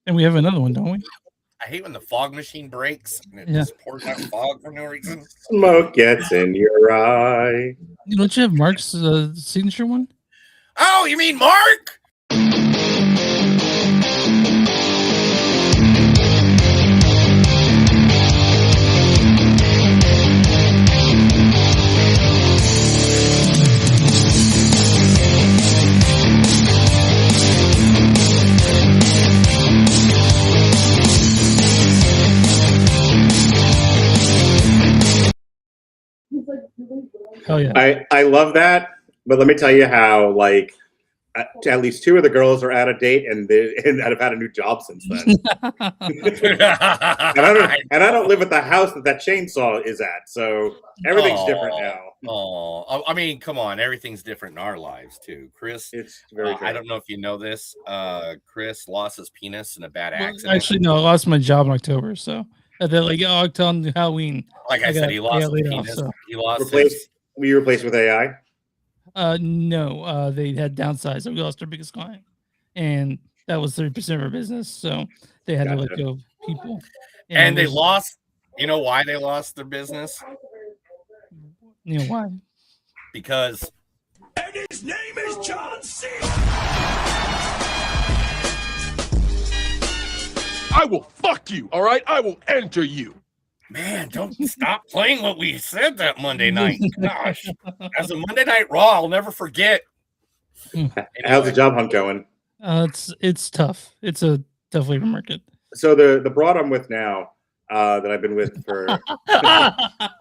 And we have another one, don't we? I hate when the fog machine breaks and it Yeah. just pours out fog for no reason. Smoke gets in your eye. Don't you have Mark's signature one? Oh, you mean Mark? Hell yeah. I love that, but let me tell you how like at least two of the girls are out of date and have had a new job since then. and I don't live at the house that chainsaw is at, so everything's different now. Oh, I mean, come on, everything's different in our lives too, Chris. It's very true. I don't know if you know this. Chris lost his penis in a bad accident. Actually, no, I lost my job in October, so they're like, oh, on Halloween. Like I said, he lost his penis. So. He lost Were you replaced with AI? No, they had downsized. So we lost our biggest client, and that was 30% of our business. So they had to let go of people. And they lost. You know why they lost their business? You know why? Because. And his name is John C. I will fuck you. All right, I will enter you. Man, don't stop playing what we said that Monday night. Gosh, as a Monday Night Raw, I'll never forget. Anyway. How's the job hunt going? It's tough. It's a tough labor market. So the broad I'm with now, that I've been with for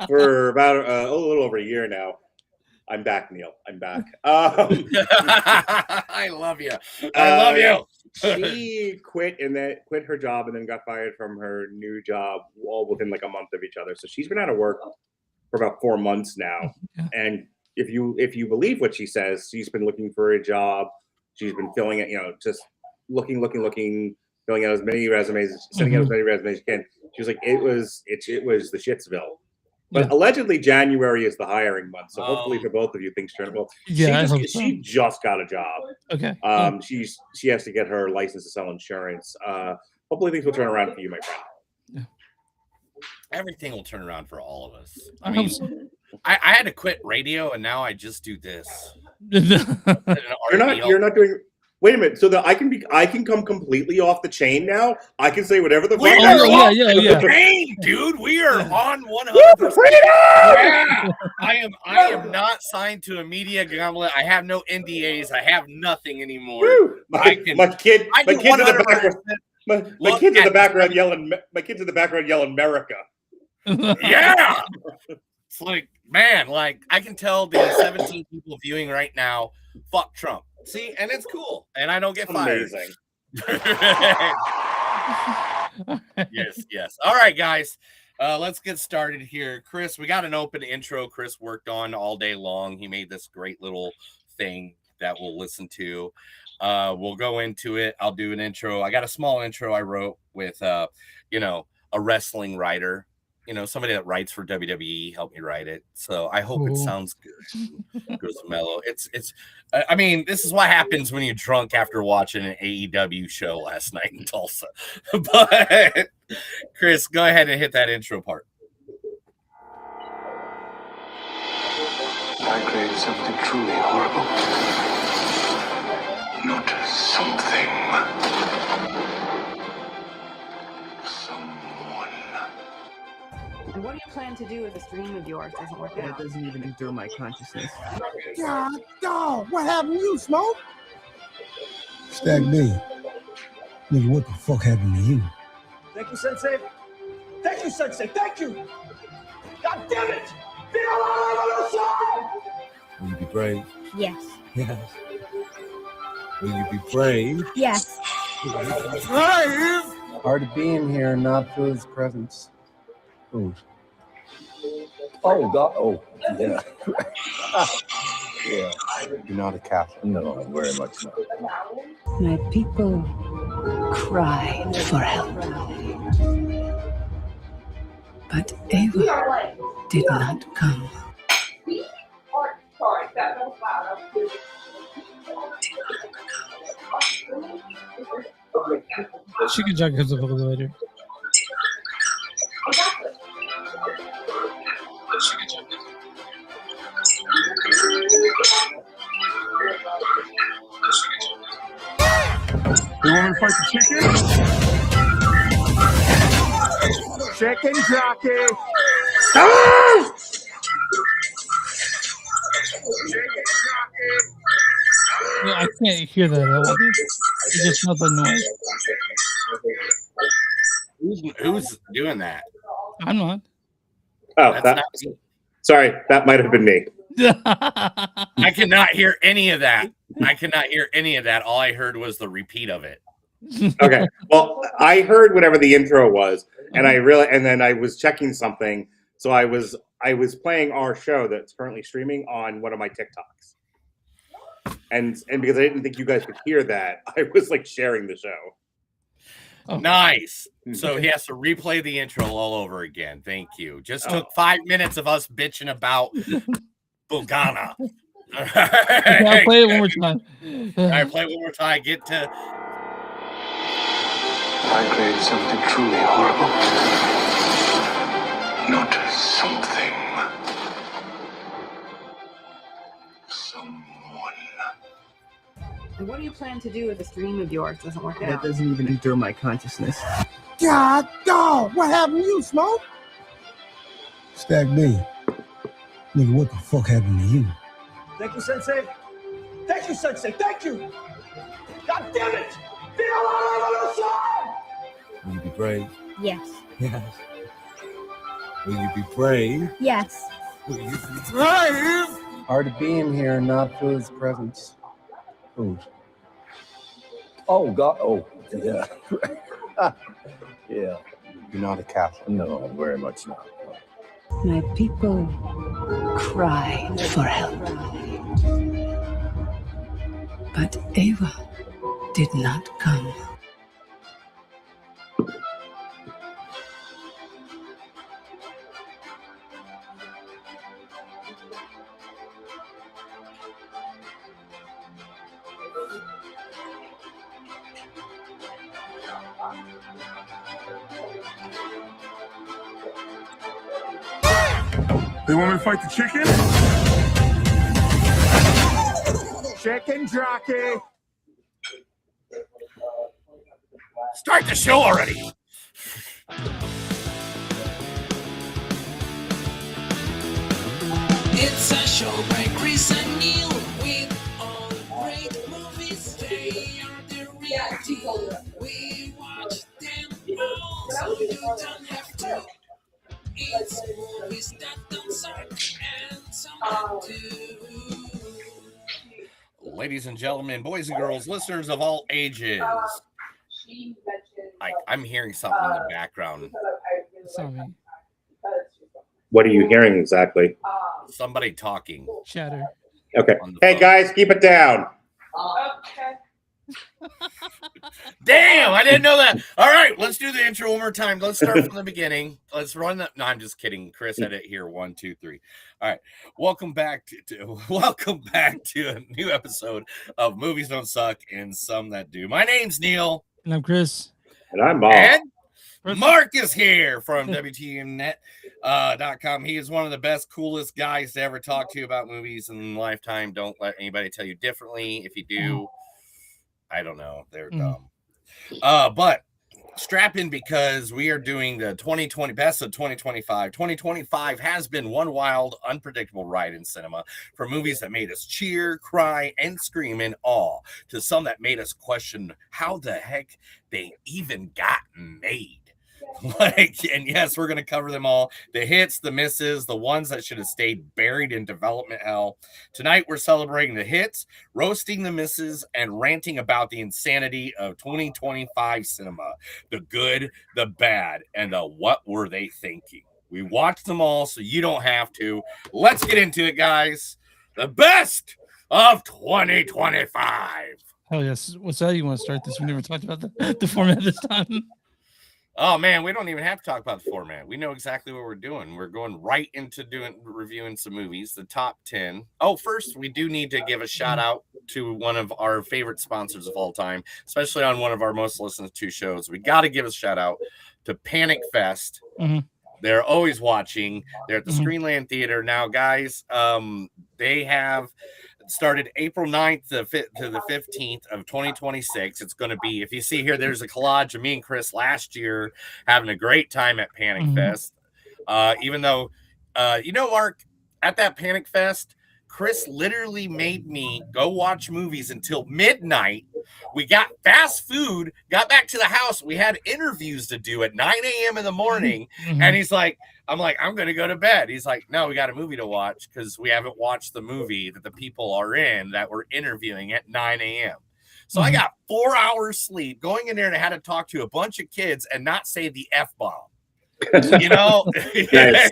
for about a little over a year now. I'm back, Neil. I'm back. I love you. I love you. She quit her job and then got fired from her new job all within like a month of each other. So she's been out of work for about 4 months now. Yeah. And if you believe what she says, she's been looking for a job. She's been filling it, just looking, filling out as many resumes, sending out as many resumes as she can. She was like, it was the shitsville. But allegedly January is the hiring month, so hopefully for both of you things turn well. Yeah, she just got a job. Okay. She has to get her license to sell insurance. Hopefully things will turn around for you, my friend. Yeah. Everything will turn around for all of us. I mean, I had to quit radio, and now I just do this. You're not doing. Wait a minute. So that I can come completely off the chain now. I can say whatever the fuck. Yeah. Chain, dude. We are on 100%. Yeah. I am not signed to a media gauntlet. I have no NDAs. I have nothing anymore. My kids in the background yelling. My kids in the background yelling America. Yeah. It's like, man, like I can tell the 17 people viewing right now, fuck Trump. See, and it's cool, and I don't get fired. Amazing. Yes. All right, guys, let's get started here. Chris, we got an open intro Chris worked on all day long. He made this great little thing that we'll listen to. We'll go into it. I'll do an intro. I got a small intro I wrote with, a wrestling writer. Somebody that writes for WWE helped me write it. So I hope it sounds good. Goes mellow. I mean, this is what happens when you're drunk after watching an AEW show last night in Tulsa. But Chris, go ahead and hit that intro part. I created something truly horrible. Not something. And what do you plan to do if this dream of yours doesn't work out? It doesn't even enter my consciousness. God, dog, what happened to you, Smoke? Stack B. Nigga, what the fuck happened to you? Thank you, Sensei. Thank you, Sensei. Thank you. God damn it! Viva la revolution! Will you be brave? Yes. Yes. Will you be brave? Yes. Brave? Hard to be in here and not feel his presence. Who? Oh, God. Oh, yeah. Yeah. You're not a Catholic. No, very much not. My people cried for help. But Ava did not come. Chicken Jockey comes up a little later. You want me to fight the chicken? Chicken jockey. Ah! Yeah, I can't hear that at all. It just smells like noise. Who's doing that? I'm not. Oh, That's that, not me. sorry, that might have been me. I cannot hear any of that. I cannot hear any of that. All I heard was the repeat of it. Okay, well, I heard whatever the intro was, and and then I was checking something, so I was playing our show that's currently streaming on one of my TikToks, and because I didn't think you guys could hear that, I was like sharing the show. Oh. Nice. So he has to replay the intro all over again. Thank you. Just took 5 minutes of us bitching about Bugana. I'll play it one more time. All right, play it one more time. Get to. I created something truly horrible. Not something. Someone. And what do you plan to do if this dream of yours doesn't work That out? doesn't even enter my consciousness. God dog, what happened to you, Smoke? Stack B. Nigga, what the fuck happened to you? Thank you, Sensei. Thank you, Sensei. Thank you. God damn it. Viva la revolution! Will you be brave? Yes. Yes. Will you be brave? Yes. Will you be brave? Hard to be in here and not feel his presence. Food. Oh, God. Oh, yeah. Yeah. You're not a Catholic. No, very much not. My people cried for help. But Ava did not come. You want me to fight the chicken? Chicken jockey. Start the show already. It's a show by Chris and Neil with all great movies. They are the real deal. We watch them all, so you don't have to. It's movies that don't suck and some that do. Ladies and gentlemen, boys and girls, listeners of all ages. I'm hearing something in the background. Sorry. What are you hearing exactly? Somebody talking. Chatter. Okay. On the Hey phone. guys, keep it down. Damn, I didn't know that. All right, let's do the intro one more time. Let's start from the beginning. Let's run that. No, I'm just kidding. Chris had it here. 1, 2, 3. All right. Welcome back to a new episode of Movies Don't Suck and Some That Do. My name's Neil. And I'm Chris. And I'm Bob. And Mark is here from WTMnet.com. He is one of the best, coolest guys to ever talk to you about movies in lifetime. Don't let anybody tell you differently. If you do, I don't know. They're dumb. But strap in because we are doing the 2020 best of 2025. 2025 has been one wild, unpredictable ride in cinema, from movies that made us cheer, cry, and scream in awe to some that made us question how the heck they even got made. And yes, we're going to cover them all. The hits, the misses, the ones that should have stayed buried in development hell. Tonight, we're celebrating the hits, roasting the misses, and ranting about the insanity of 2025 cinema. The good, the bad, and the what were they thinking. We watched them all, so you don't have to. Let's get into it, guys. The best of 2025. Oh, yes. What's that? You want to start this? We never talked about the format this time. Oh man, we don't even have to talk about the format. We know exactly what we're doing. We're going right into reviewing some movies, the top 10. Oh, first we do need to give a shout out to one of our favorite sponsors of all time, especially on one of our most listened to shows. We got to give a shout out to Panic Fest. Mm-hmm. They're always watching. They're at the Screenland Theater now, guys. They have started April 9th to the 15th of 2026. It's going to be, if you see here, there's a collage of me and Chris last year having a great time at Panic Fest. Even though, Mark, at that Panic Fest, Chris literally made me go watch movies until midnight. We got fast food, got back to the house. We had interviews to do at 9 a.m. in the morning. And he's like, I'm going to go to bed. He's like, no, we got a movie to watch because we haven't watched the movie that the people are in that we're interviewing at 9 a.m. So I got 4 hours sleep going in there and I had to talk to a bunch of kids and not say the F-bomb. You know, Nice.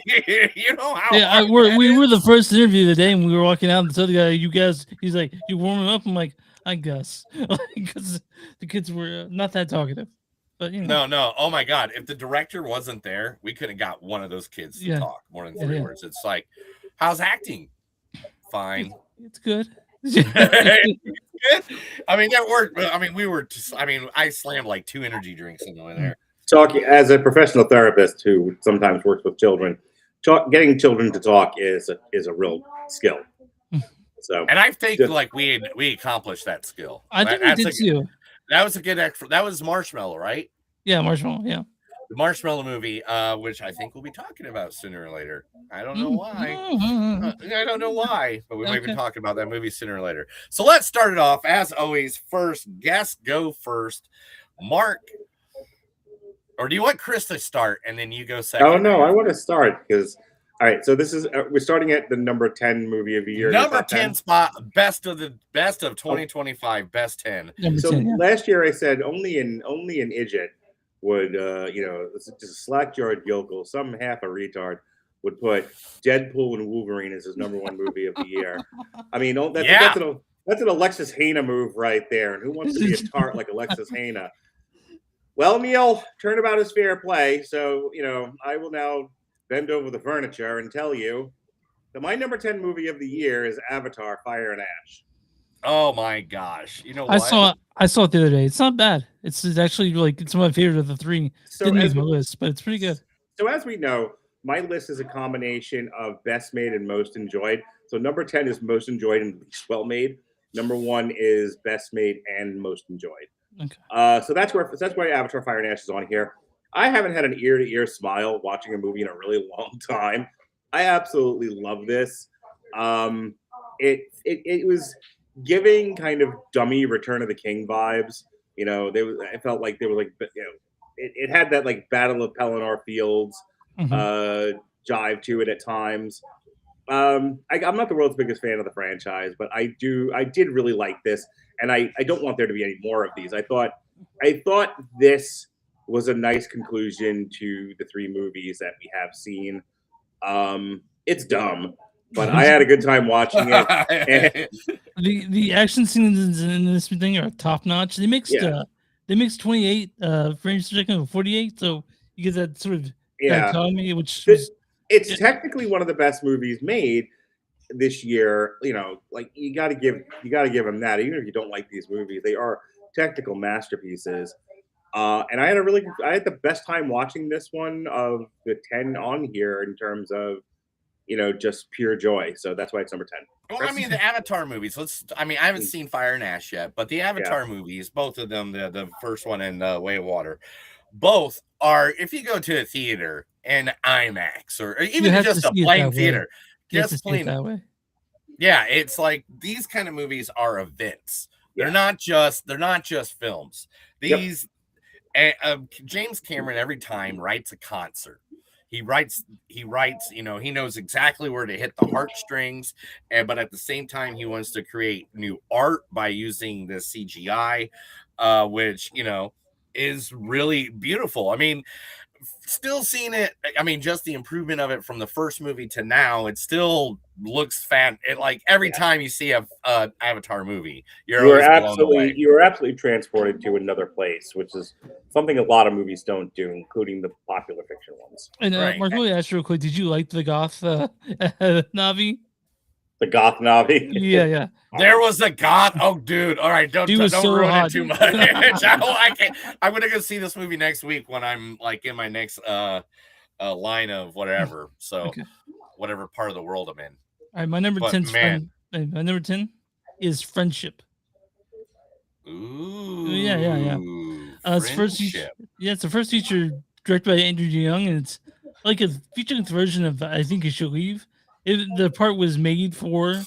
you know how we were the first interview of the day, and we were walking out, and the other guy, you guys, he's like, you warming up? I'm like, I guess, because the kids were not that talkative. But no. Oh my God. If the director wasn't there, we could have got one of those kids to talk more than 3 words. It's like, how's acting? Fine. It's good. I mean, that worked. I mean, I slammed like 2 energy drinks in the way there. Talking as a professional therapist who sometimes works with children, getting children to talk is a real skill. So, and I think like we accomplished that skill. I think we did too. That was a good that was Marshmallow, right? Yeah, Marshmallow. Yeah, the Marshmallow movie, which I think we'll be talking about sooner or later. I don't know why. I don't know why, but we might be talking about that movie sooner or later. So let's start it off as always. First, guests go first. Mark. Or do you want Chris to start and then you go second? Oh no, I want to start because all right. So this is we're starting at the number 10 movie of the year. Number 10 spot, best of 2025, best 10. So last year I said only an idiot would just a slack-jawed yokel, some half a retard would put Deadpool and Wolverine as his number 1 movie of the year. I mean, that's an Alexis Hana move right there. And who wants to be a tart like Alexis Hana? Well, Neil, turnabout is fair play. So, I will now bend over the furniture and tell you that my number 10 movie of the year is Avatar: Fire and Ash. Oh my gosh. You know what? I saw it the other day. It's not bad. It's actually it's my favorite of the 3. So didn't make my list, but it's pretty good. So as we know, my list is a combination of best made and most enjoyed. So number 10 is most enjoyed and least well made. Number 1 is best made and most enjoyed. Okay. So that's why Avatar: Fire and Ash is on here. I haven't had an ear-to-ear smile watching a movie in a really long time. I absolutely love this. It was giving kind of dummy Return of the King vibes. I felt like they were it had that like Battle of Pelennor Fields jive to it at times. I'm not the world's biggest fan of the franchise, but I did really like this. And I don't want there to be any more of these. I thought this was a nice conclusion to the 3 movies that we have seen. It's dumb, but I had a good time watching it. The action scenes in this thing are top notch. They mixed 28 frames per second with 48, so you get that sort of dichotomy, which it's technically one of the best movies made this year. You got to give them that. Even if you don't like these movies, they are technical masterpieces. And I had the best time watching this one of the 10 on here in terms of just pure joy. So that's why it's number 10. Well, I mean, the Avatar movies. I haven't seen Fire and Ash yet, but the Avatar movies, both of them, the first one and Way of Water, both are. If you go to a theater in IMAX or even just a plain theater, just plain that way. Yeah, it's like these kind of movies are events. They're not just films. These James Cameron every time writes a concert. He writes, he knows exactly where to hit the heartstrings, but at the same time, he wants to create new art by using the CGI, which, is really beautiful. I mean, still seeing it. I mean, just the improvement of it from the first movie to now, it still looks fan. It like every time you see a Avatar movie, you are absolutely transported to another place, which is something a lot of movies don't do, including the popular fiction ones. And Mark, let me ask you real quick: did you like the goth Navi? The goth Navi? Yeah. There was a goth. Oh, dude! All right, don't ruin it too much. I can't. I'm gonna go see this movie next week when I'm like in my next line of whatever. So, whatever part of the world I'm in. All right, my number 10 my number 10 is Friendship. Ooh. Yeah. It's it's the first feature directed by Andrew Young, and it's like a feature-length version of I Think You Should Leave. The part was made for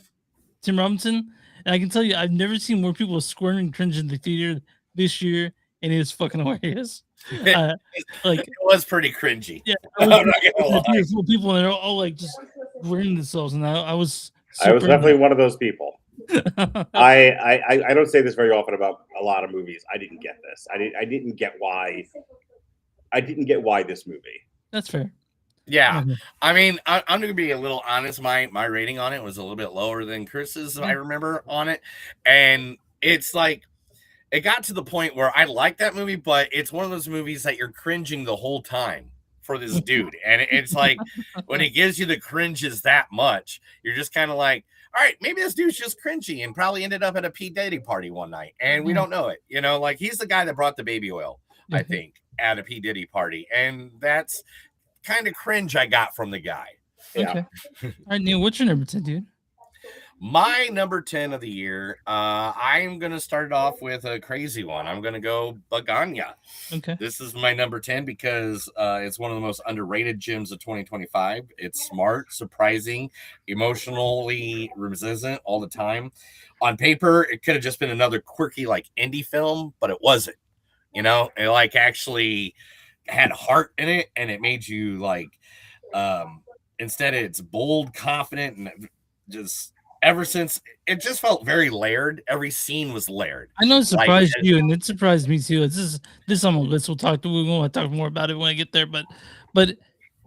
Tim Robinson, and I can tell you, I've never seen more people squirm and cringe in the theater this year, and it was fucking hilarious. Like it was pretty cringy. Yeah, people and they're all like just wearing themselves, and I was definitely one of those people. I don't say this very often about a lot of movies. I didn't get this. I didn't get why this movie. That's fair. Yeah, I mean, I'm going to be a little honest. My rating on it was a little bit lower than Chris's, I remember, on it. And it's like, it got to the point where I like that movie, but it's one of those movies that you're cringing the whole time for this dude. And it's like, when it gives you the cringes that much, you're just kind of like, all right, maybe this dude's just cringy and probably ended up at a P. Diddy party one night. And we don't know it. You know, like he's the guy that brought the baby oil, I think, at a P. Diddy party. And that's kind of cringe I got from the guy. Okay. All right, Neil, what's your number 10, dude? My number 10 of the year, I'm going to start it off with a crazy one. I'm going to go Baganya. Okay. This is my number 10 because it's one of the most underrated gems of 2025. It's smart, surprising, emotionally resistant all the time. On paper, it could have just been another quirky like indie film, but it wasn't. You know, it like actually had heart in it, and it made you like instead it's bold, confident, and just ever since it just felt very layered. Every scene was layered. I know it surprised you, and it surprised me too. This is on my list. We'll talk more about it when I get there, but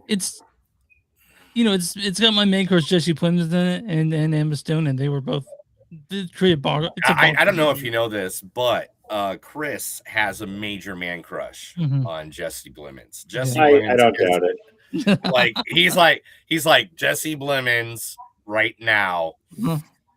it's, you know, it's got my main course Jesse Plemons in it and Emma Stone, and they were both created bar. I don't know if you know this, but Chris has a major man crush on Jesse Plemons. Jesse Plemons, I don't doubt it. Like he's like Jesse Plemons right now,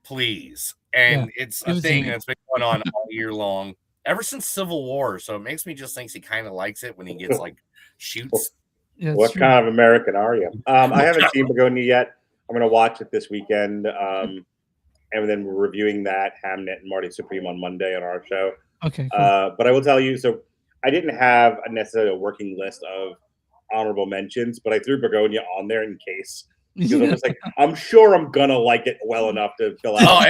please. And it's a thing that's been going on all year long, ever since Civil War. So it makes me just think he kind of likes it when he gets like shoots. What kind of American are you? I haven't seen Begonia yet. I'm going to watch it this weekend. And then we're reviewing that, Hamnet and Marty Supreme, on Monday on our show. Okay. Cool. But I will tell you, so I didn't have necessarily a working list of honorable mentions, but I threw Begonia on there in case. Because I was like, I'm sure I'm gonna like it well enough to fill out.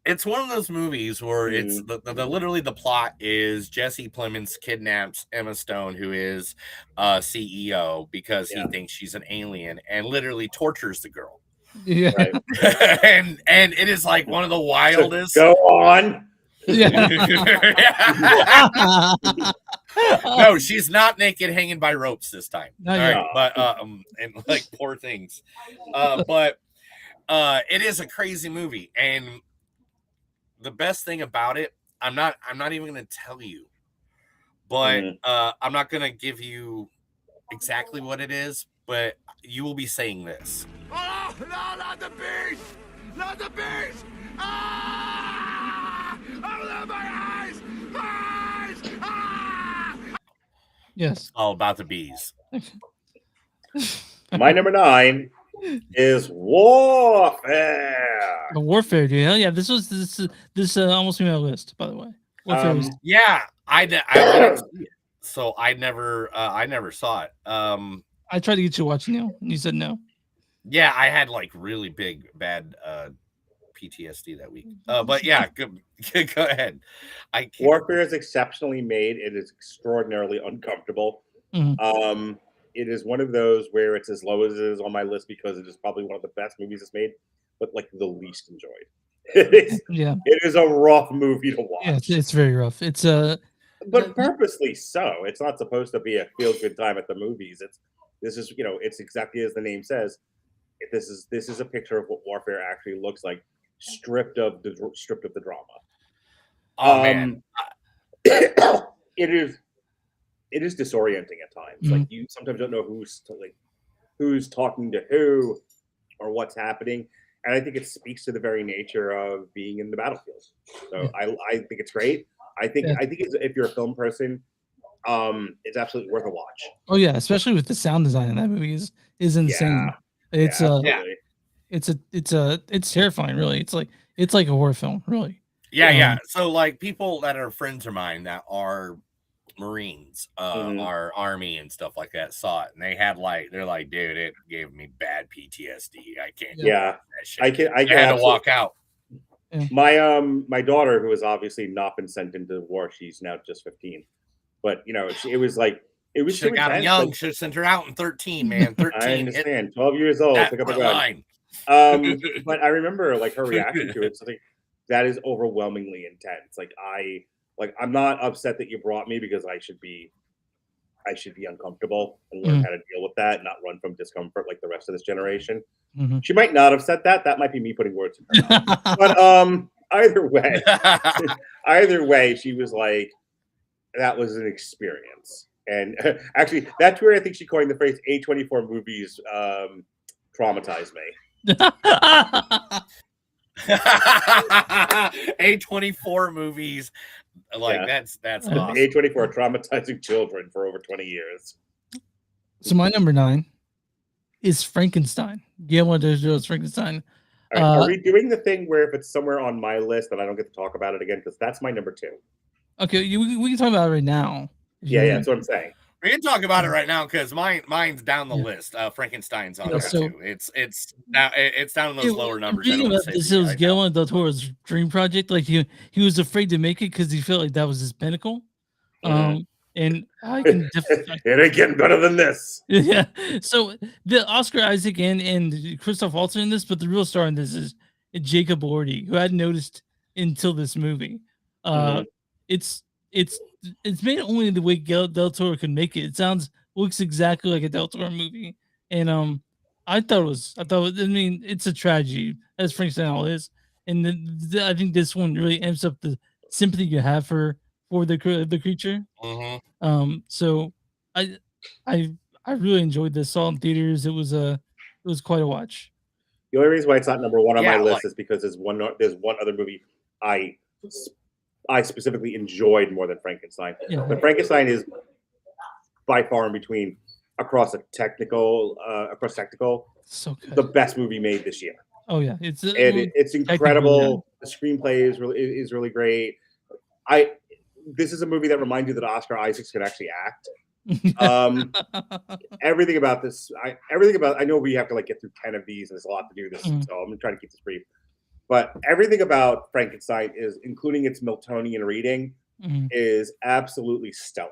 It's one of those movies where it's literally the plot is Jesse Plemons kidnaps Emma Stone, who is CEO, because he thinks she's an alien, and literally tortures the girl. Yeah, right. and it is like one of the wildest. So, go on. Yeah. No, she's not naked hanging by ropes this time. No, all right, but and like poor things. But it is a crazy movie, and the best thing about it, I'm not even gonna tell you, but I'm not gonna give you exactly what it is, but you will be saying this. Oh no, not the beast! Not the beast! Ah! Oh, my eyes! Eyes! Ah! Yes. All about the bees. My number 9 is Warfare. Warfare, dude. Hell yeah! This almost made my list, by the way. Warfare was... Yeah, I never saw it. I tried to get you to watch Neil, and you said no. Yeah, I had like really bad PTSD that week. But yeah, go ahead. Warfare is exceptionally made. It is extraordinarily uncomfortable. Mm-hmm. It is one of those where it's as low as it is on my list because it is probably one of the best movies it's made, but like the least enjoyed. It is a rough movie to watch. Yeah, it's very rough. It's but purposely so. It's not supposed to be a feel good time at the movies. This is it's exactly as the name says. This is a picture of what warfare actually looks like, stripped of the drama. Oh man, it is disorienting at times. Mhm. Like you sometimes don't know who's talking to who or what's happening. And I think it speaks to the very nature of being in the battlefield. So I think it's great. I think if you're a film person, it's absolutely worth a watch. Oh yeah, especially with the sound design in that movie is insane. It's it's terrifying, really. It's like a horror film, really. Yeah. So like people that are friends of mine that are Marines, our Army and stuff like that saw it, and they're like, dude, it gave me bad PTSD. I can't. Yeah, I had to walk out. My daughter, who has obviously not been sent into the war, she's now just 15. But it was like it was. Should have got her young. Should have sent her out in 13, man. 13. I understand. 12 years old. Pick up a gun. But I remember like her reaction to it. So that is overwhelmingly intense. I'm not upset that you brought me because I should be uncomfortable and learn how to deal with that, not run from discomfort like the rest of this generation. Mm-hmm. She might not have said that. That might be me putting words in her mouth. But either way, she was like, that was an experience. And actually, that's where I think she coined the phrase A24 movies traumatized me. A24 movies, that's awesome. A24 traumatizing children for over 20 years. So my number 9 is Frankenstein. Guillermo del Toro's Frankenstein. Right, are we doing the thing where if it's somewhere on my list that I don't get to talk about it again? Because that's my number 2. Okay, we can talk about it right now. Yeah, that's what I'm saying. We can talk about it right now because mine's down the list. Frankenstein's on there too. It's down in those lower numbers. This was Guillermo del Toro's dream project. Like he was afraid to make it because he felt like that was his pinnacle. And I can it ain't getting better than this. Yeah. So the Oscar Isaac and Christoph Waltz in this, but the real star in this is Jacob Elordi, who I hadn't noticed until this movie. It's made only the way Del Toro can make it. It looks exactly like a Del Toro movie, and I thought it's a tragedy, as Frankenstein all is, and I think this one really amps up the sympathy you have for the creature. So I really enjoyed this. Saw it in theaters. It was quite a watch. The only reason why it's not number 1 on my list is because there's one other movie I specifically enjoyed more than Frankenstein. Yeah. But Frankenstein is by far in between across technical, so good. The best movie made this year. Oh yeah, it's incredible. The screenplay is really great. This is a movie that reminds you that Oscar Isaacs could actually act. Everything about this, I know we have to get through 10 of these, and there's a lot to do this, so I'm gonna try to keep this brief. But everything about Frankenstein including its Miltonian reading, is absolutely stellar.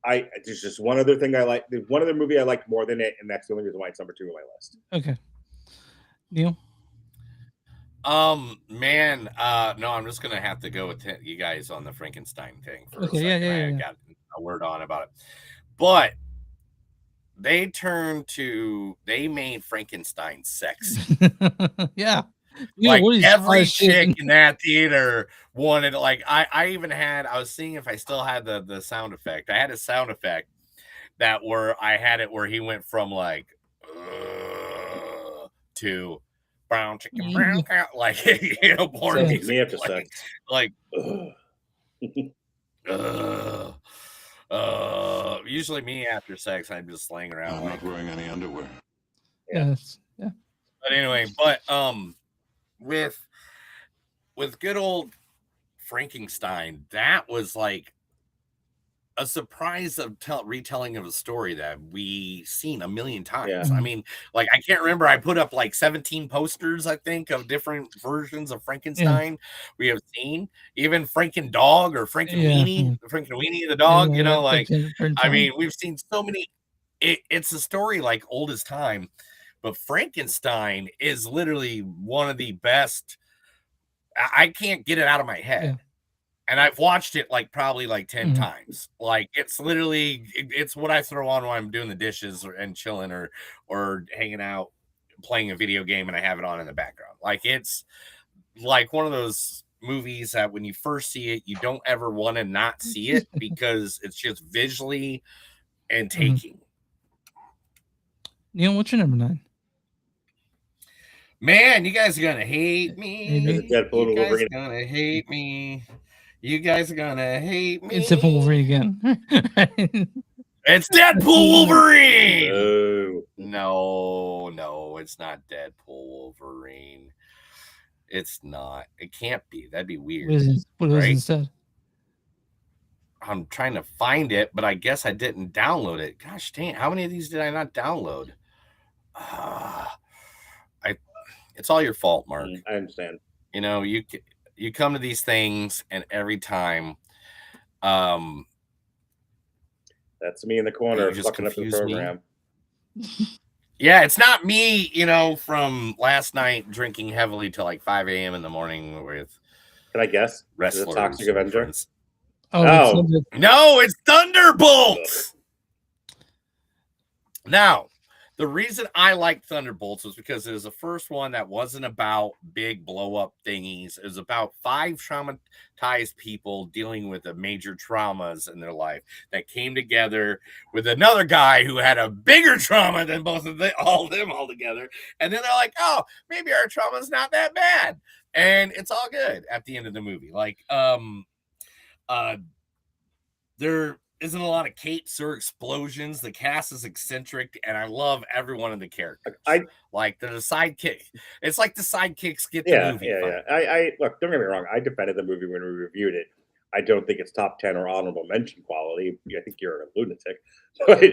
There's just one other thing I like. There's one other movie I liked more than it, and that's the only reason why it's number 2 on my list. Okay, Neil. Man, no, I'm just gonna have to go with you guys on the Frankenstein thing for a second. I got a word on about it, but they made Frankenstein sexy. Yeah. Every chick in that theater wanted, I was seeing if I still had the sound effect. I had a sound effect where he went from to brown chicken, brown cow, porn music. Me after sex. Usually me after sex, I'm just laying around. I'm not wearing any underwear. Yes. But anyway, with good old Frankenstein, that was a surprise of retelling of a story that we seen a million times. Yeah. I mean, I can't remember. I put up 17 posters, I think, of different versions of Frankenstein we have seen. Even Franken Dog or Frankenweenie, Frankenweenie the dog. I mean, we've seen so many. It's a story old as time. But Frankenstein is literally one of the best. I can't get it out of my head. and I've watched it like probably like 10 Mhm. times. Like it's literally it's what I throw on when I'm doing the dishes and chilling or hanging out playing a video game and I have it on in the background. Like it's like one of those movies that when you first see it, you don't ever want to not see it because it's just visually and taking. Neil, what's your number 9? Man, you guys are gonna hate me. Is it Deadpool You and guys Wolverine? are gonna hate me. You guys are gonna hate me. It's Deadpool Wolverine again. It's Deadpool Wolverine. Oh, No, it's not Deadpool Wolverine. It's not. It can't be. That'd be weird. What is right? instead? I'm trying to find it, but I guess I didn't download it. Gosh dang, how many of these did I not download? It's all your fault, Mark. I understand. You know, you come to these things, and every time, That's me in the corner You just fucking up the confuse me. program. yeah, it's not me. You know, from last night drinking heavily till like 5 a.m. in the morning with Can I guess? Is wrestlers. it Toxic Avenger? friends. Oh. No, it's Thunderbolts. Now, the reason I like Thunderbolts was because it was the first one that wasn't about big blow up thingies. It was about 5 traumatized people dealing with the major traumas in their life that came together with another guy who had a bigger trauma than both of them, all together. And then they're like, oh, maybe our trauma's not that bad. And it's all good at the end of the movie. Like, there isn't a lot of capes or explosions. The cast is eccentric, and I love every one of the characters. Like the sidekick. It's like the sidekicks get the movie. I look. Don't get me wrong. I defended the movie when we reviewed it. I don't think it's top 10 or honorable mention quality. I think you're a lunatic. But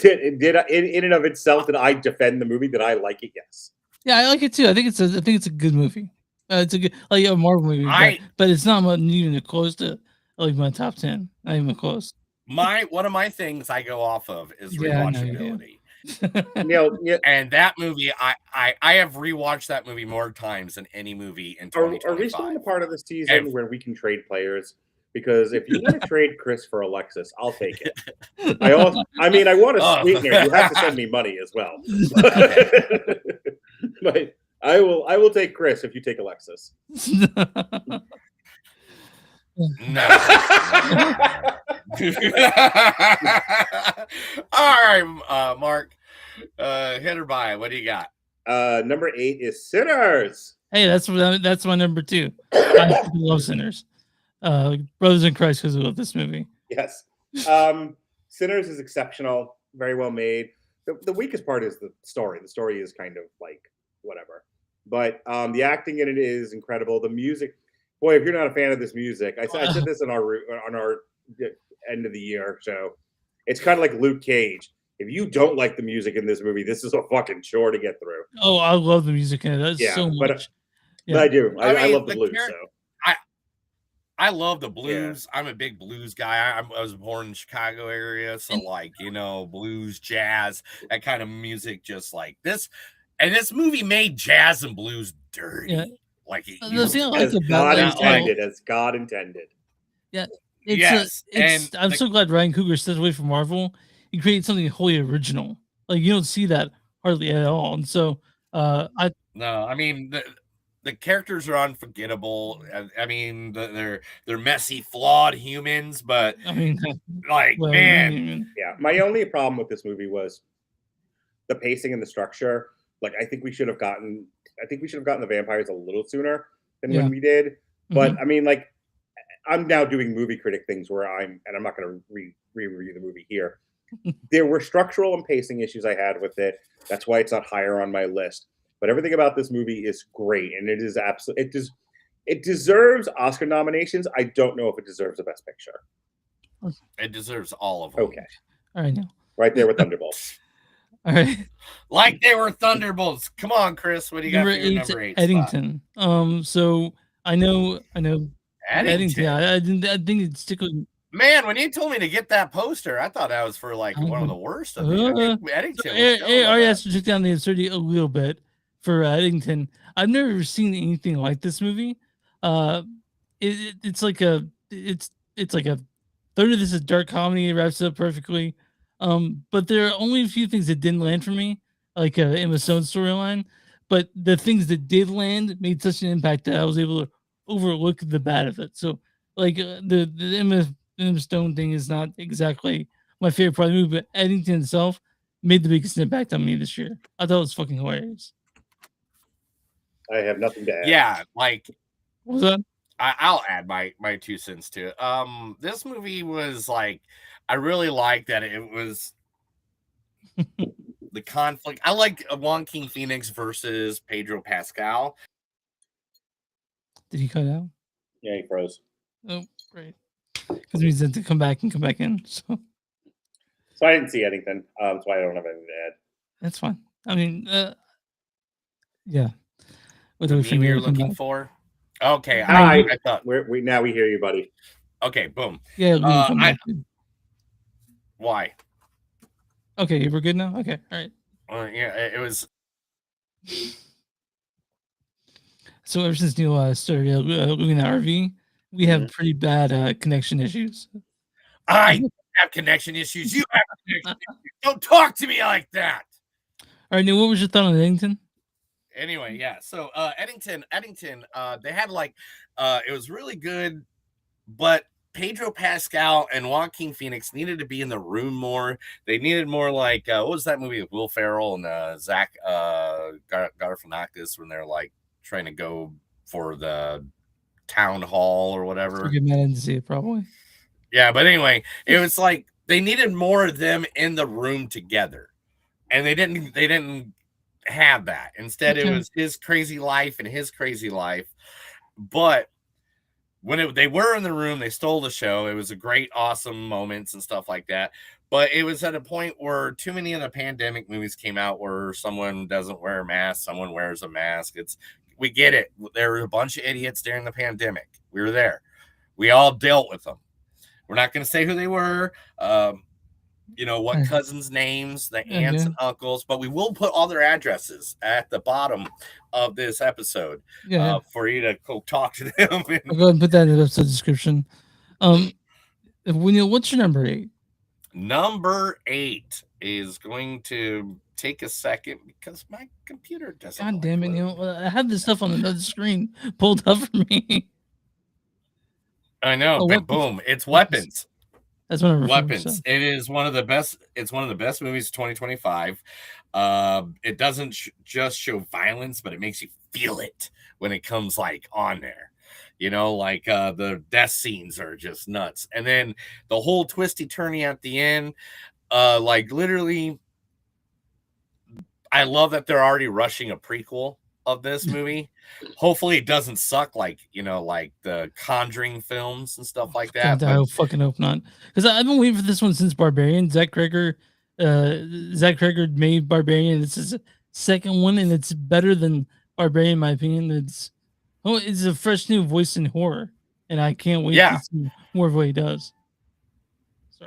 in and of itself, did I defend the movie? Did I like it? Yes. Yeah, I like it too. I think it's a good movie. It's a good like a Marvel movie, but it's not even close to like my top 10. Not even close. One of my things I go off of is rewatchability. And that movie, I have rewatched that movie more times than any movie in 2025. Are we still in the part of the season where we can trade players? Because if you want to trade Chris for Alexis, I'll take it. I want a sweetener. You have to send me money as well. But I will take Chris if you take Alexis. No. All right, Mark. Hit or buy. What do you got? Number 8 is Sinners. Hey, that's my number 2. I love Sinners. Brothers in Christ because I love this movie. Yes. Sinners is exceptional, very well made. The weakest part is the story. The story is kind of like whatever. But the acting in it is incredible. The music, boy, if you're not a fan of this music, I said this on our end of the year show. It's kind of like Luke Cage. If you don't like the music in this movie, this is a fucking chore to get through. Oh, I love the music in it. That's so much. But I do. I love the blues. I love the blues. Yeah. I'm a big blues guy. I was born in the Chicago area, so blues, jazz, that kind of music, just like this. And this movie made jazz and blues dirty. Yeah. Like it as God intended. Yeah. I'm so glad Ryan Coogler stepped away from Marvel. He created something wholly original. Like you don't see that hardly at all. And so the characters are unforgettable. I mean, they're messy, flawed humans, but man. Yeah. My only problem with this movie was the pacing and the structure. Like I think we should have gotten the vampires a little sooner than when we did. But I mean, like I'm now doing movie critic things where I'm not going to re-review the movie here. There were structural and pacing issues I had with it. That's why it's not higher on my list. But everything about this movie is great, and it is it deserves Oscar nominations. I don't know if it deserves a Best Picture. It deserves all of them. Okay. All right, now. Right there with Thunderbolts. All right. Like they were Thunderbolts. Come on, Chris. What do you got for your number 8 Eddington. Spot? So I know Eddington. I think it's tickling. Man, when you told me to get that poster, I thought that was for like one of the worst of them. Eddington. I already has to check down the absurdity a little bit for Eddington. I've never seen anything like this movie. It's like it's like a third of this is dark comedy. It wraps it up perfectly. But there are only a few things that didn't land for me, like Emma Stone's storyline. But the things that did land made such an impact that I was able to overlook the bad of it. So, like the Emma Stone thing is not exactly my favorite part of the movie, but Eddington itself made the biggest impact on me this year. I thought it was fucking hilarious. I have nothing to add. Yeah, like What was that? I'll add my 2 cents to it. This movie was like, I really liked that it was the conflict. I like Joaquin Phoenix versus Pedro Pascal. Did he cut out? Yeah, he froze. Oh, great. Because he had to come back in. So I didn't see anything. That's why I don't have anything to add. that's fine. I mean, yeah. What The are meme you're looking for? Okay, I thought we hear you, buddy. Okay, boom. Yeah. Why? Okay, we're good now. Okay, all right. Yeah, it was. So ever since Neil started living in the RV, we have pretty bad connection issues. I have connection issues. You have connection issues. Don't talk to me like that. All right, Neil, what was your thought on Eddington? Anyway, yeah. So Eddington, they had like it was really good, but Pedro Pascal and Joaquin Phoenix needed to be in the room more. They needed more like what was that movie with Will Ferrell and Zach Galifianakis when they're like trying to go for the town hall or whatever. I didn't see it probably. Yeah, but anyway, it was like they needed more of them in the room together, and they didn't have that. Instead, it was his crazy life and his crazy life. But when they were in the room, they stole the show. It was a great, awesome moments and stuff like that. But it was at a point where too many of the pandemic movies came out where someone doesn't wear a mask, someone wears a mask. We get it. There were a bunch of idiots during the pandemic. We were there. We all dealt with them. We're not going to say who they were. What cousins' names, the aunts and uncles, but we will put all their addresses at the bottom of this episode for you to go talk to them. I'll go ahead and put that in the episode description. What's your number 8? Number 8 is going to take a second because my computer doesn't. God damn it, Neil. I have this stuff on another screen pulled up for me. I know, but boom, it's Weapons. That's one of Weapons. It is one of the best. It's one of the best movies of 2025. It doesn't just show violence, but it makes you feel it when it comes like on there. The death scenes are just nuts, and then the whole twisty turny at the end. Literally, I love that they're already rushing a prequel of this movie. Hopefully it doesn't suck like the Conjuring films and stuff like that. I fucking hope not, because I've been waiting for this one since Barbarian. Zach Cregger made Barbarian. This is the second one, and it's better than Barbarian in my opinion. It's a fresh new voice in horror, and I can't wait to see more of what he does.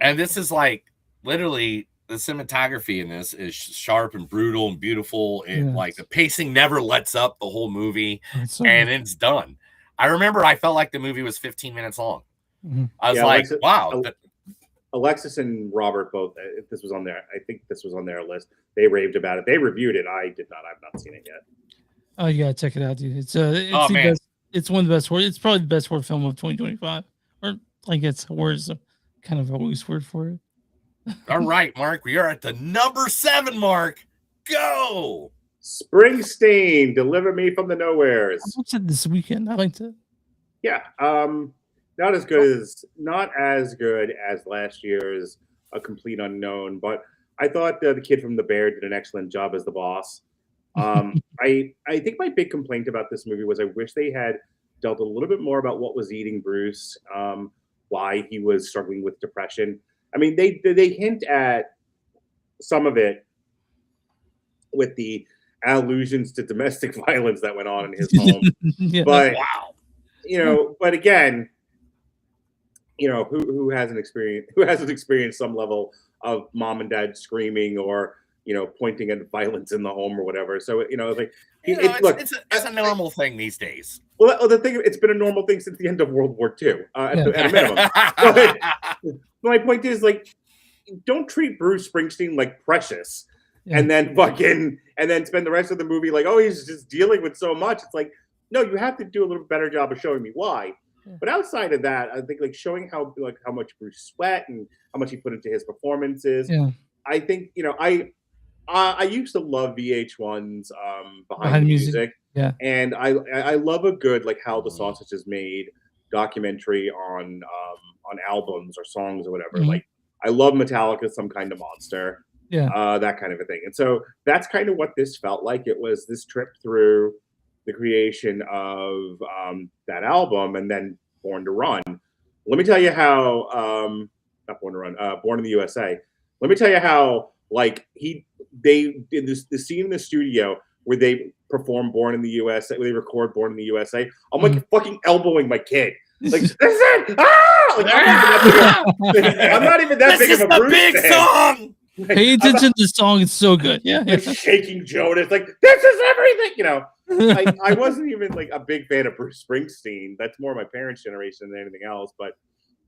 And this is like literally the cinematography in this is sharp and brutal and beautiful. And like the pacing never lets up the whole movie, and it's done. I remember I felt like the movie was 15 minutes long. Mm-hmm. I was like, wow. Alexis and Robert both, if this was on there, I think this was on their list. They raved about it. They reviewed it. I did not. I've not seen it yet. Oh, you gotta check it out, dude. It's the best. It's one of the best horror. It's probably the best horror film of 2025. Or like it's horror is kind of a loose word for it. All right, Mark, we are at the number 7 mark. Go. Springsteen, Deliver Me from the Nowheres. I watched it this weekend. I liked it. Yeah, not as good as last year's A Complete Unknown, but I thought the kid from The Bear did an excellent job as the boss. I think my big complaint about this movie was I wish they had dealt a little bit more about what was eating Bruce, why he was struggling with depression. I mean, they hint at some of it with the allusions to domestic violence that went on in his home. But wow, but again, who hasn't experienced some level of mom and dad screaming or pointing at violence in the home or whatever. So it's a normal thing these days. Well, the thing, it's been a normal thing since the end of World War II, at a minimum. But my point is, like, don't treat Bruce Springsteen like precious, and then spend the rest of the movie like, oh, he's just dealing with so much. It's like, no, you have to do a little better job of showing me why. But outside of that, I think like showing how much Bruce sweat and how much he put into his performances. Yeah. I think, you know, I used to love VH1's behind the music. Yeah. And I love a good like How the Sausage is Made documentary on albums or songs or whatever. Mhm. Like I love Metallica, Some Kind of Monster. Yeah. That kind of a thing. And so that's kind of what this felt like. It was this trip through the creation of that album and then Born to Run. Let me tell you how not Born to Run, Born in the USA. Let me tell you how like they did the scene in the studio where they perform Born in the USA, where they record Born in the USA. I'm like fucking elbowing my kid. Like, this is it! Ah! Like, I'm not even that big of a Bruce big fan. song. Pay attention to the song; it's so good. Yeah, Like shaking Jonas, like this is everything. You know, I wasn't even like a big fan of Bruce Springsteen. That's more my parents' generation than anything else. But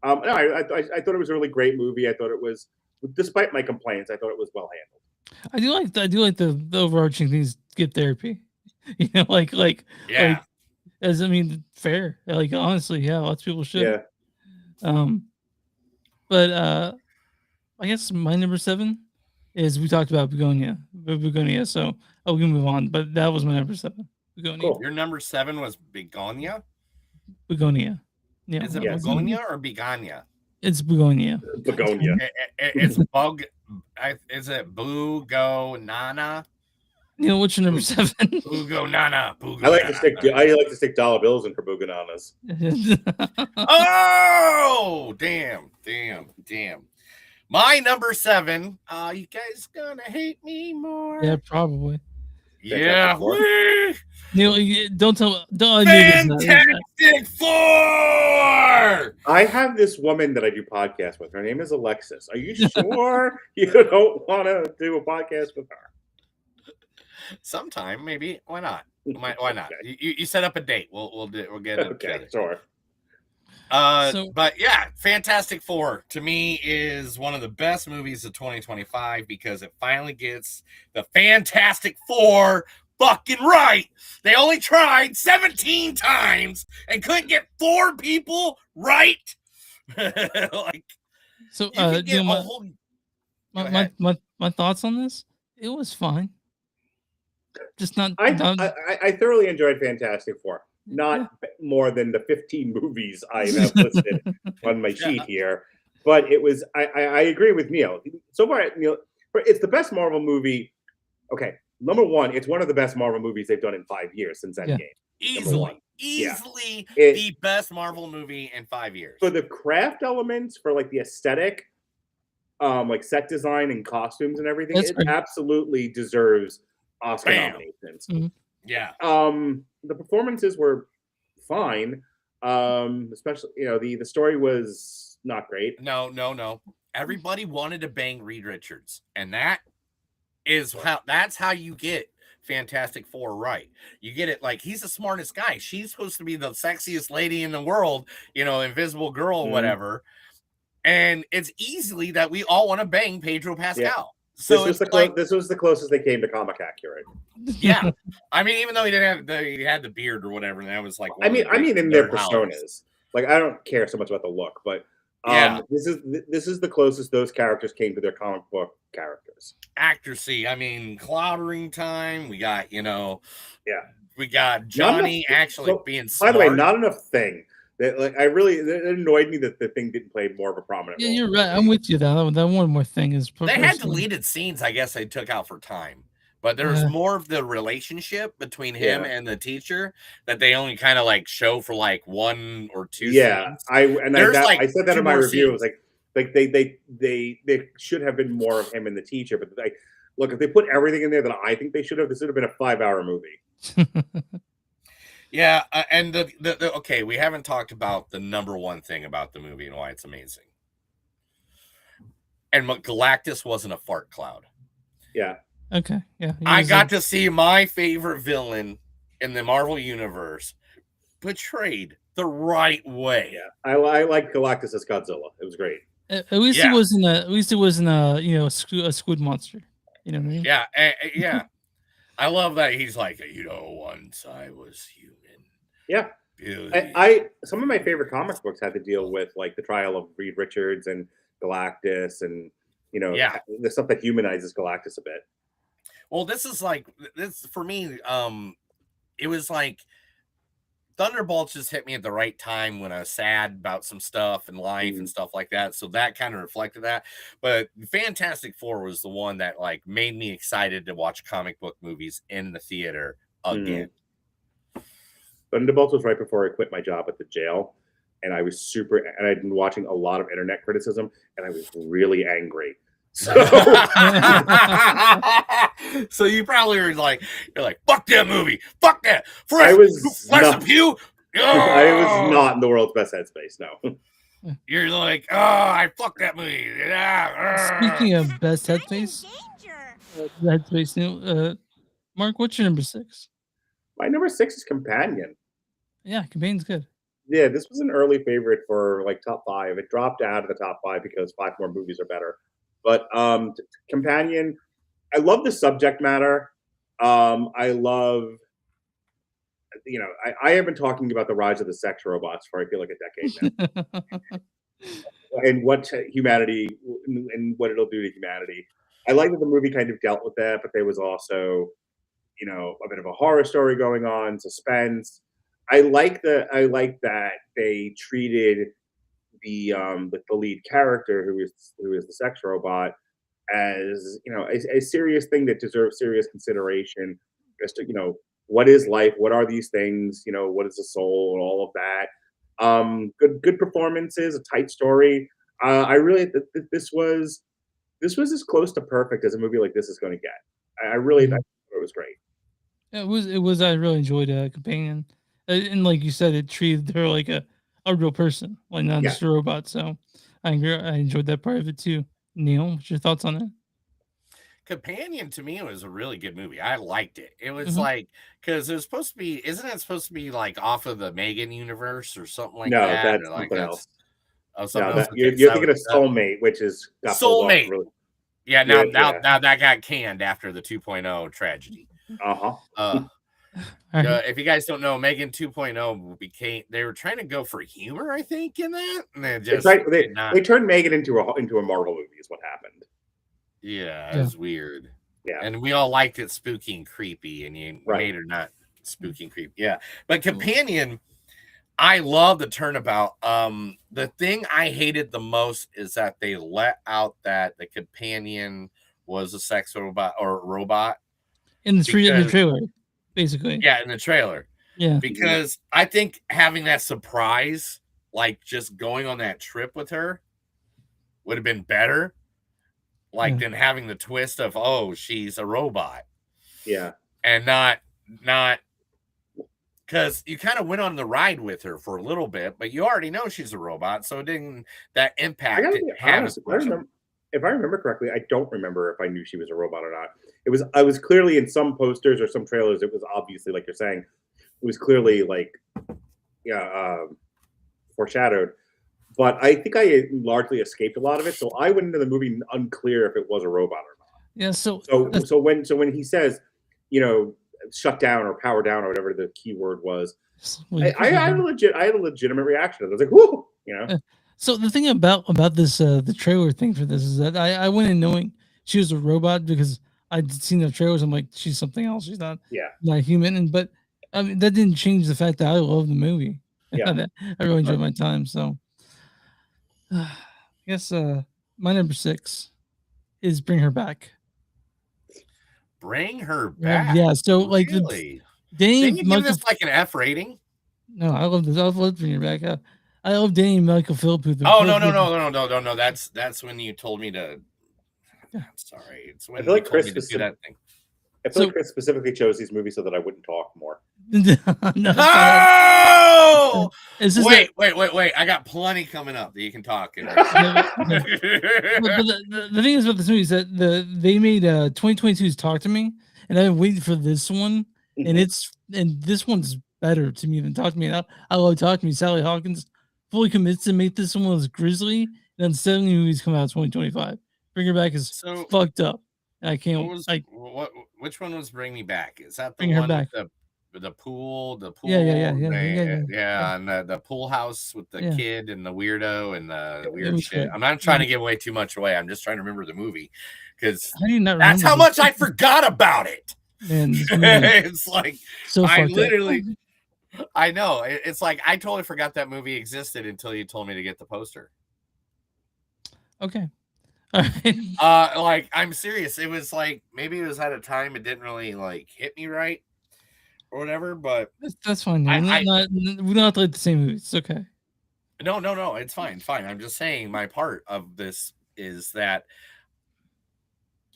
no, I thought it was a really great movie. I thought it was, despite my complaints, I thought it was well handled. I do like the overarching things. Get therapy, you know, like Yeah. as I mean, fair. Like honestly, yeah, lots of people should. Yeah. But I guess my number 7 is we talked about Begonia. So we can move on. But that was my number 7. Begonia. Cool. Your number 7 was Begonia. Begonia. Yeah. Is it Yes. Begonia or Begonia? It's Begonia. Begonia. It's bug. Is it Bugo Nana? Neil, what's your number 7? Bugo Nana. Bugo I like to stick dollar bills in for Bugananas. Oh, damn. My number 7. You guys gonna hate me more? Yeah, probably. Yeah. Neil, don't tell. Don't. Fantastic Four. I have this woman that I do podcasts with. Her name is Alexis. Are you sure you don't want to do a podcast with her? Sometime, maybe. Why not? Why not? Okay. You set up a date. We'll get it. Okay, sure. But yeah, Fantastic Four to me is one of the best movies of 2025 because it finally gets the Fantastic Four fucking right. They only tried 17 times and couldn't get 4 people right. Like, so, you know, my thoughts on this. It was fine. Just not. I thoroughly enjoyed Fantastic Four. Not more than the 15 movies I have listed on my sheet here, but it was. I agree with Neil. So far, Neil, it's the best Marvel movie. Okay, number 1, it's one of the best Marvel movies they've done in 5 years since Endgame. Easily the best Marvel movie in 5 years. For the craft elements, for like the aesthetic, like set design and costumes and everything, it absolutely deserves Oscar nominations. Mm-hmm. Yeah. The performances were fine. Especially, you know, the story was not great. No. Everybody wanted to bang Reed Richards, and that's how you get Fantastic Four right. You get it like he's the smartest guy. She's supposed to be the sexiest lady in the world, you know, Invisible Girl or whatever. And it's easily that we all want to bang Pedro Pascal. Yeah. So this was the closest they came to comic accurate. Yeah, I mean, even though he had the beard or whatever, and that was like. I mean, in their personas, like I don't care so much about the look, but this is the closest those characters came to their comic book characters. Accuracy. I mean, Cloudering Time. We got we got Johnny being smart. By the way, not enough Thing. That like it annoyed me that the Thing didn't play more of a prominent role. Yeah, you're right. I'm with you. That one more thing is they had deleted scenes. I guess they took out for time, but there's more of the relationship between him and the teacher that they only kind of like show for like 1 or 2. Yeah, scenes. I said that in my review. It was like they should have been more of him and the teacher. But like, look, if they put everything in there that I think they should have, this would have been a 5-hour movie. Yeah, and the okay, we haven't talked about the number 1 thing about the movie and why it's amazing. And Galactus wasn't a fart cloud. Yeah. Okay. Yeah. I got to see my favorite villain in the Marvel Universe portrayed the right way. Yeah, I like Galactus as Godzilla. It was great. At least Yeah. it wasn't a. At least it wasn't a. You know, a squid monster. You know what I mean? Yeah, yeah. I love that he's like, once I was human. Yeah. Billy. I some of my favorite comic books had to deal with like the trial of Reed Richards and Galactus, and Yeah. the stuff that humanizes Galactus a bit. Well, this is like this for me. It was like Thunderbolts just hit me at the right time when I was sad about some stuff in life and stuff like that. So that kind of reflected that. But Fantastic Four was the one that like made me excited to watch comic book movies in the theater again. Thunderbolts was right before I quit my job at the jail, and I was and I'd been watching a lot of internet criticism, and I was really angry. So, so you probably were like, you're like, fuck that movie, fuck that. I was Flesh Pugh. I was not in the world's best headspace. No, you're like, I fuck that movie. Speaking of best headspace, Mark, what's your number 6? my number 6 is Companion. Yeah, Companion's good. Yeah, this was an early favorite for like top 5. It dropped out of the top 5 because 5 more movies are better. But Companion, I love the subject matter. I love, I have been talking about the rise of the sex robots for I feel like a decade now, and what humanity and what it'll do to humanity. I like that the movie kind of dealt with that, but there was also, a bit of a horror story going on, suspense. I like that they treated the lead character who is the sex robot as a serious thing that deserves serious consideration as to what is life, what are these things, what is the soul, and all of that. Good performances, a tight story. I really this was as close to perfect as a movie like this is going to get. I really thought it was great. It was. I really enjoyed Companion, and like you said, it treated her like a real person, like not just a robot. So I agree. I enjoyed that part of it too. Neil, what's your thoughts on it? Companion to me was a really good movie. I liked it. It was like because it was supposed to be. Isn't it supposed to be like off of the Megan universe or something like that? No, that's or like something else. Oh, something else. You're thinking of Soulmate, which is Soulmate. Really, yeah, now that got canned after the 2.0 tragedy. If you guys don't know, Megan 2.0 they were trying to go for humor, I think, in that, and they just they turned Megan into a Marvel movie is what happened. Yeah, it was weird. Yeah, and we all liked it spooky and creepy, and you made her not spooky and creepy. Yeah, but Companion, I love the turnabout. The thing I hated the most is that they let out that the Companion was a sex robot or a robot. In the trailer, basically. Yeah, in the trailer. Yeah. Because I think having that surprise, like just going on that trip with her, would have been better. Than having the twist of, oh, she's a robot. Yeah. And not because you kind of went on the ride with her for a little bit, but you already know she's a robot, so it didn't that impact didn't have as much. If I remember correctly, I don't remember if I knew she was a robot or not. I was clearly in some posters or some trailers. It was obviously, like you're saying, it was clearly foreshadowed. But I think I largely escaped a lot of it, so I went into the movie unclear if it was a robot or not. Yeah. So when he says, shut down or power down or whatever the key word was, I had a legitimate reaction. I was like, whoo, So the thing about this the trailer thing for this is that I went in knowing she was a robot because I'd seen the trailers. I'm like, she's something else. She's not human. But I mean, that didn't change the fact that I love the movie. Yeah, I really enjoyed my time. So I guess my number 6 is Bring Her Back. Bring Her Back. Yeah. So like really? Didn't you give this like an F rating? No, I love this. I love Bring Her Back. I love Danny Michael Phillip. No. That's when you told me to. I'm sorry. It's when you told me to do that thing. I feel like Chris specifically chose these movies so that I wouldn't talk more. No! Wait. I got plenty coming up that you can talk. But the thing is about this movie is that they made 2022's Talk to Me, and I've been waiting for this one, and this one's better to me than Talk to Me. I love Talk to Me. Sally Hawkins fully commits to make this one as grisly, and then 70 movies come out 2025. Bring Her Back is fucked up. I can't. Which one was Bring Me Back? Is that the Bring Her one Back. with the pool? Yeah. And the pool house with the kid and the weirdo and the weird shit. Good. I'm not trying to give away too much away. I'm just trying to remember the movie because that's how much I forgot about it. Man, it's like so I fucked literally. up. I know. It's like I totally forgot that movie existed until you told me to get the poster. Okay. All right. Like I'm serious. It was like maybe it was at a time it didn't really like hit me right or whatever, but that's fine. We don't have to like the same movies. It's okay. No. It's fine. I'm just saying my part of this is that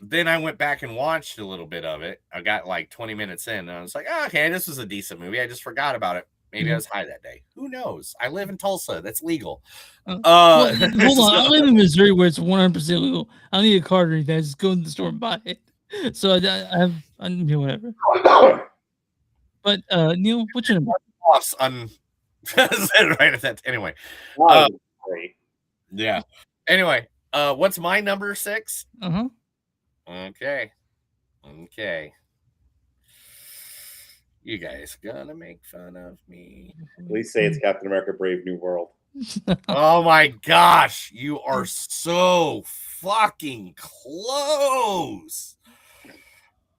then I went back and watched a little bit of it. I got like 20 minutes in and I was like, oh, okay, this was a decent movie. I just forgot about it. Maybe I was high that day. Who knows? I live in Tulsa. That's legal. Hold on. I live in Missouri where it's 100% legal. I don't need a card or anything. I just go to the store and buy it. So I whatever. But Neil, what's your number? Right at that. Anyway. Yeah. Anyway, what's my number 6? Okay. You guys gonna make fun of me. At least say it's Captain America Brave New World. Oh my gosh, you are so fucking close.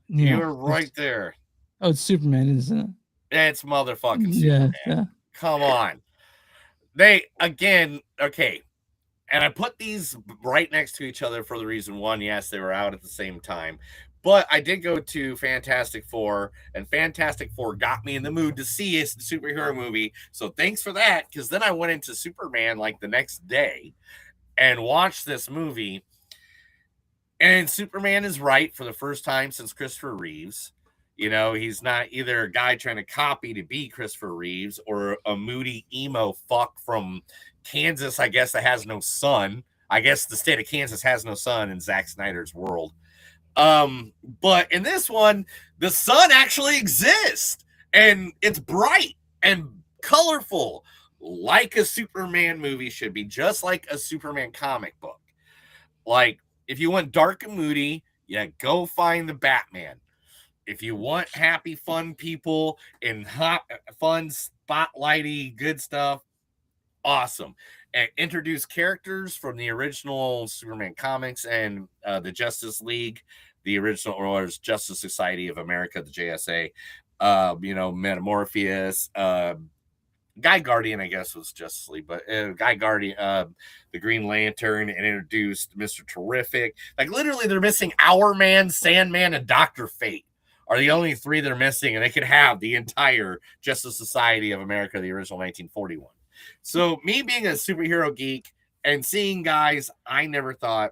Yeah, You're right there. Oh, it's Superman, isn't it? It's motherfucking Superman. Yeah. Come on. They again, okay. And I put these right next to each other for the reason one, yes, they were out at the same time. But I did go to Fantastic Four, and Fantastic Four got me in the mood to see a superhero movie. So thanks for that, because then I went into Superman like the next day and watched this movie. And Superman is right for the first time since Christopher Reeves. You know, he's not either a guy trying to copy to be Christopher Reeves or a moody emo fuck from Kansas, I guess, that has no sun. I guess the state of Kansas has no sun in Zack Snyder's world. But in this one, the sun actually exists and it's bright and colorful, like a Superman movie should be, just like a Superman comic book. Like, if you want dark and moody, yeah, go find the Batman. If you want happy, fun people and hot, fun, spotlighty, good stuff, awesome. And introduce characters from the original Superman comics and the Justice League, the original or Justice Society of America, the JSA. Metamorphosis, Guy Guardian, I guess was Justice League, but Guy Guardian, the Green Lantern, and introduced Mr. Terrific. Like literally, they're missing Hourman, Sandman, and Dr. Fate are the only 3 they're missing, and they could have the entire Justice Society of America, the original 1941. So me being a superhero geek and seeing guys I never thought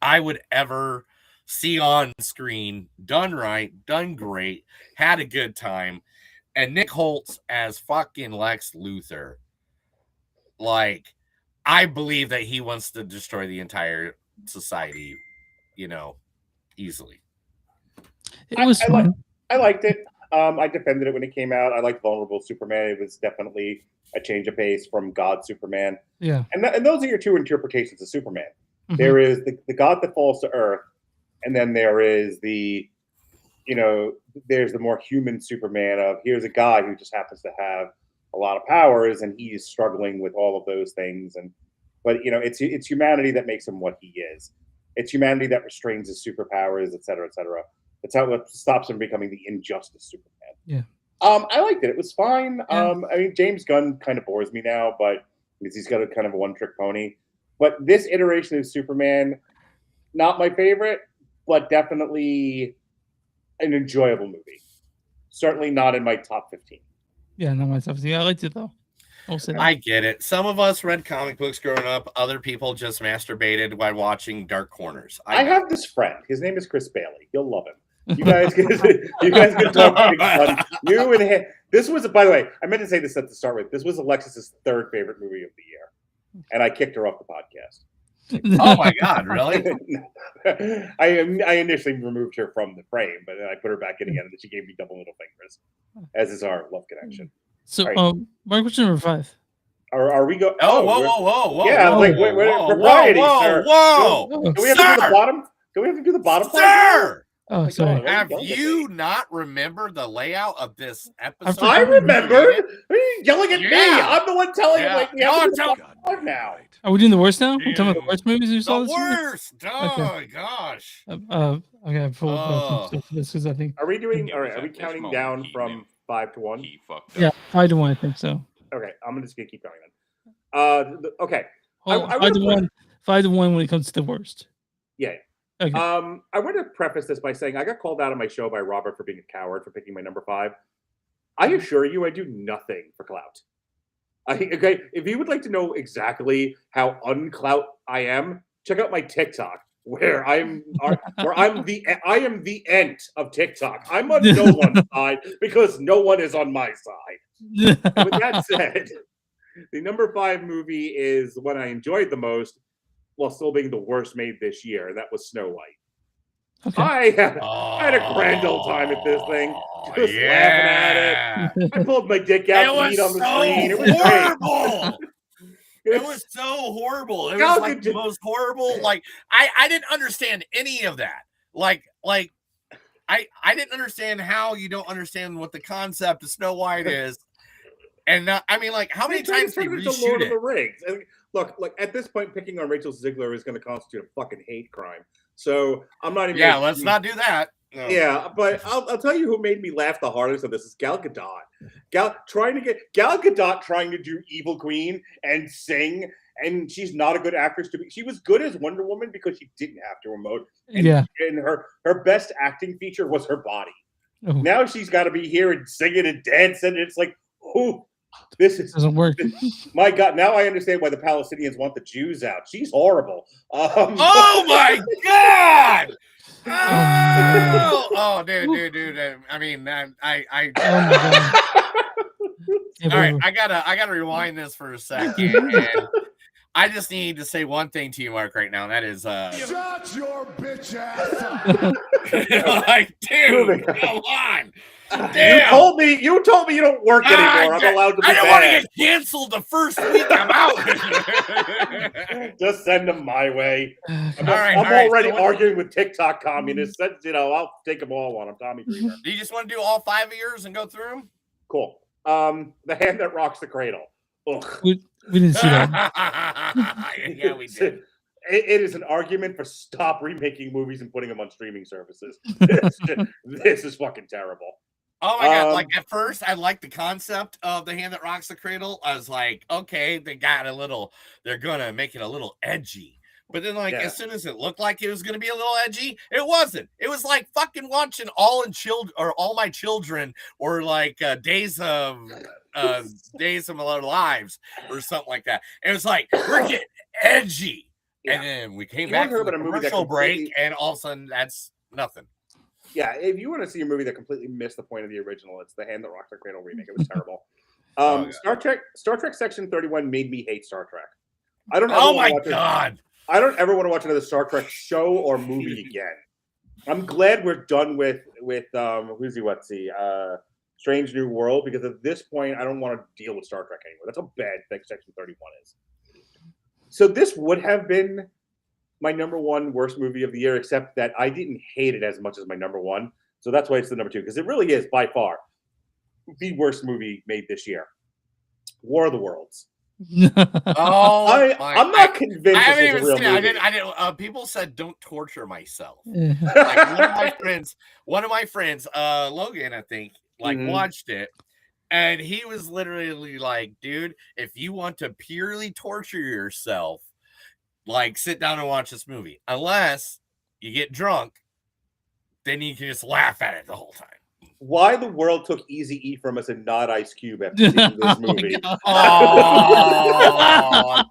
I would ever see on screen, done right, done great, had a good time, and Nick Holtz as fucking Lex Luthor. Like, I believe that he wants to destroy the entire society, easily. It was fun. I liked it. I defended it when it came out. I liked Vulnerable Superman. It was definitely a change of pace from God Superman. Yeah. And those are your 2 interpretations of Superman. Mm-hmm. There is the God that falls to earth, and then there is there's the more human Superman of here's a guy who just happens to have a lot of powers and he's struggling with all of those things. But it's humanity that makes him what he is. It's humanity that restrains his superpowers, et cetera, et cetera. That's how it stops him becoming the Injustice Superman. Yeah. I liked it. It was fine. Yeah. I mean, James Gunn kind of bores me now, but because he's got a kind of a one-trick pony. But this iteration of Superman, not my favorite, but definitely an enjoyable movie. Certainly not in my top 15. Yeah, not my top 15. I liked it though. I get it. Some of us read comic books growing up. Other people just masturbated while watching Dark Corners. I have this friend. His name is Chris Bailey. You'll love him. You guys can talk fun. You and him. This was, by the way, I meant to say this at the start with. This was Alexis's 3rd favorite movie of the year, and I kicked her off the podcast. Oh my God! Really? I initially removed her from the frame, but then I put her back in again, and then she gave me double middle fingers, as is our love connection. So, Right. my question number 5. Are we go? Whoa! Yeah, whoa, like whoa, propriety, whoa, sir. whoa, Do we have to do the bottom? Do we have to do the bottom part? Sir! Oh, my sorry. God. Have you not remembered the layout of this episode? I remember. Are you yelling at me? Yeah. I'm the one telling Yeah. you, like, we No, have I'm to do telling- the bottom part now. Are we doing the worst now? We're talking about the worst movies you saw The this year? worst. Oh gosh. Okay, I pulled up some stuff for this because I think Are we doing? All right. Are we counting down from 5 to 1? yeah, 5 to 1. I think so. Okay, I'm just gonna keep going then. Okay. Hold on, 5 to 1. 5 to 1 when it comes to the worst. Yeah. Okay. I want to preface this by saying I got called out on my show by Robert for being a coward for picking my number 5. I assure you, I do nothing for clout. Okay, if you would like to know exactly how unclout I am, check out my TikTok, where I am the ent of TikTok. I'm on no one's side because no one is on my side. And with that said, the number 5 movie is the one I enjoyed the most, while still being the worst made this year, and that was Snow White. Okay. I had a grand old time at this thing, just laughing at it. I pulled my dick out It to was eat on the so screen. It was horrible. It was so horrible. It was like the most horrible. Like I didn't understand any of that. Like I didn't understand how you don't understand what the concept of Snow White is. And I mean, like, how many times did they reshoot Lord of it? the Rings. And look, at this point, picking on Rachel Ziegler is going to constitute a fucking hate crime. So I'm not even. Yeah, let's not do that. No. Yeah, but I'll tell you who made me laugh the hardest of this is Gal Gadot. Gal Gadot trying to do Evil Queen and sing, and she's not a good actress to be. She was good as Wonder Woman because she didn't have to emote. And, Yeah. and her best acting feature was her body. Oh. Now she's got to be here and singing and dancing. And it's like, oh, this doesn't work. My God, now I understand why the Palestinians want the Jews out. She's horrible. Oh my God! Oh, dude. I mean, I. Oh my God. All right, I gotta rewind this for a second. And I just need to say one thing to you, Mark, right now. And that is, Shut your bitch ass up. like, dude, come on. You told me you don't work anymore. I'm allowed to be I don't want to bad. get canceled the first week I'm out. Just send them my way. I'm right, already so what- arguing with TikTok communists. That's, I'll take them all on. I'm Tommy Dreamer. Do you just want to do all 5 of yours and go through them? Cool. The Hand That Rocks the Cradle. Ugh. We didn't see that. Yeah, we did. It is an argument for stop remaking movies and putting them on streaming services. This is fucking terrible. Oh my God. Like at first I liked the concept of The Hand That Rocks the Cradle. I was like, okay, they're gonna make it a little edgy. But then as soon as it looked like it was gonna be a little edgy, it wasn't. It was like fucking watching All My Children or like Days of Our Lives or something like that. It was like, we're getting edgy. Yeah. And then we came You back wanna hear from the about a movie that commercial break, completely- and all of a sudden that's nothing. Yeah, if you want to see a movie that completely missed the point of the original, it's The Hand That Rocks the Cradle remake. It was terrible. Star Trek Section 31 made me hate Star Trek. I don't. Oh my God! I don't ever want to watch another Star Trek show or movie again. I'm glad we're done with Strange New World, because at this point I don't want to deal with Star Trek anymore. That's how bad Section 31 is. So this would have been my number 1 worst movie of the year, except that I didn't hate it as much as my number 1. So that's why it's the number 2, because it really is by far the worst movie made this year. War of the Worlds. I'm not convinced. I haven't this is even a real seen it. movie. I didn't. People said don't torture myself. Like one of my friends, Logan, I think, watched it, and he was literally like, "Dude, if you want to purely torture yourself, sit down and watch this movie. Unless you get drunk, then you can just laugh at it the whole time." Why the world took Eazy-E from us and not Ice Cube after seeing this movie? Oh,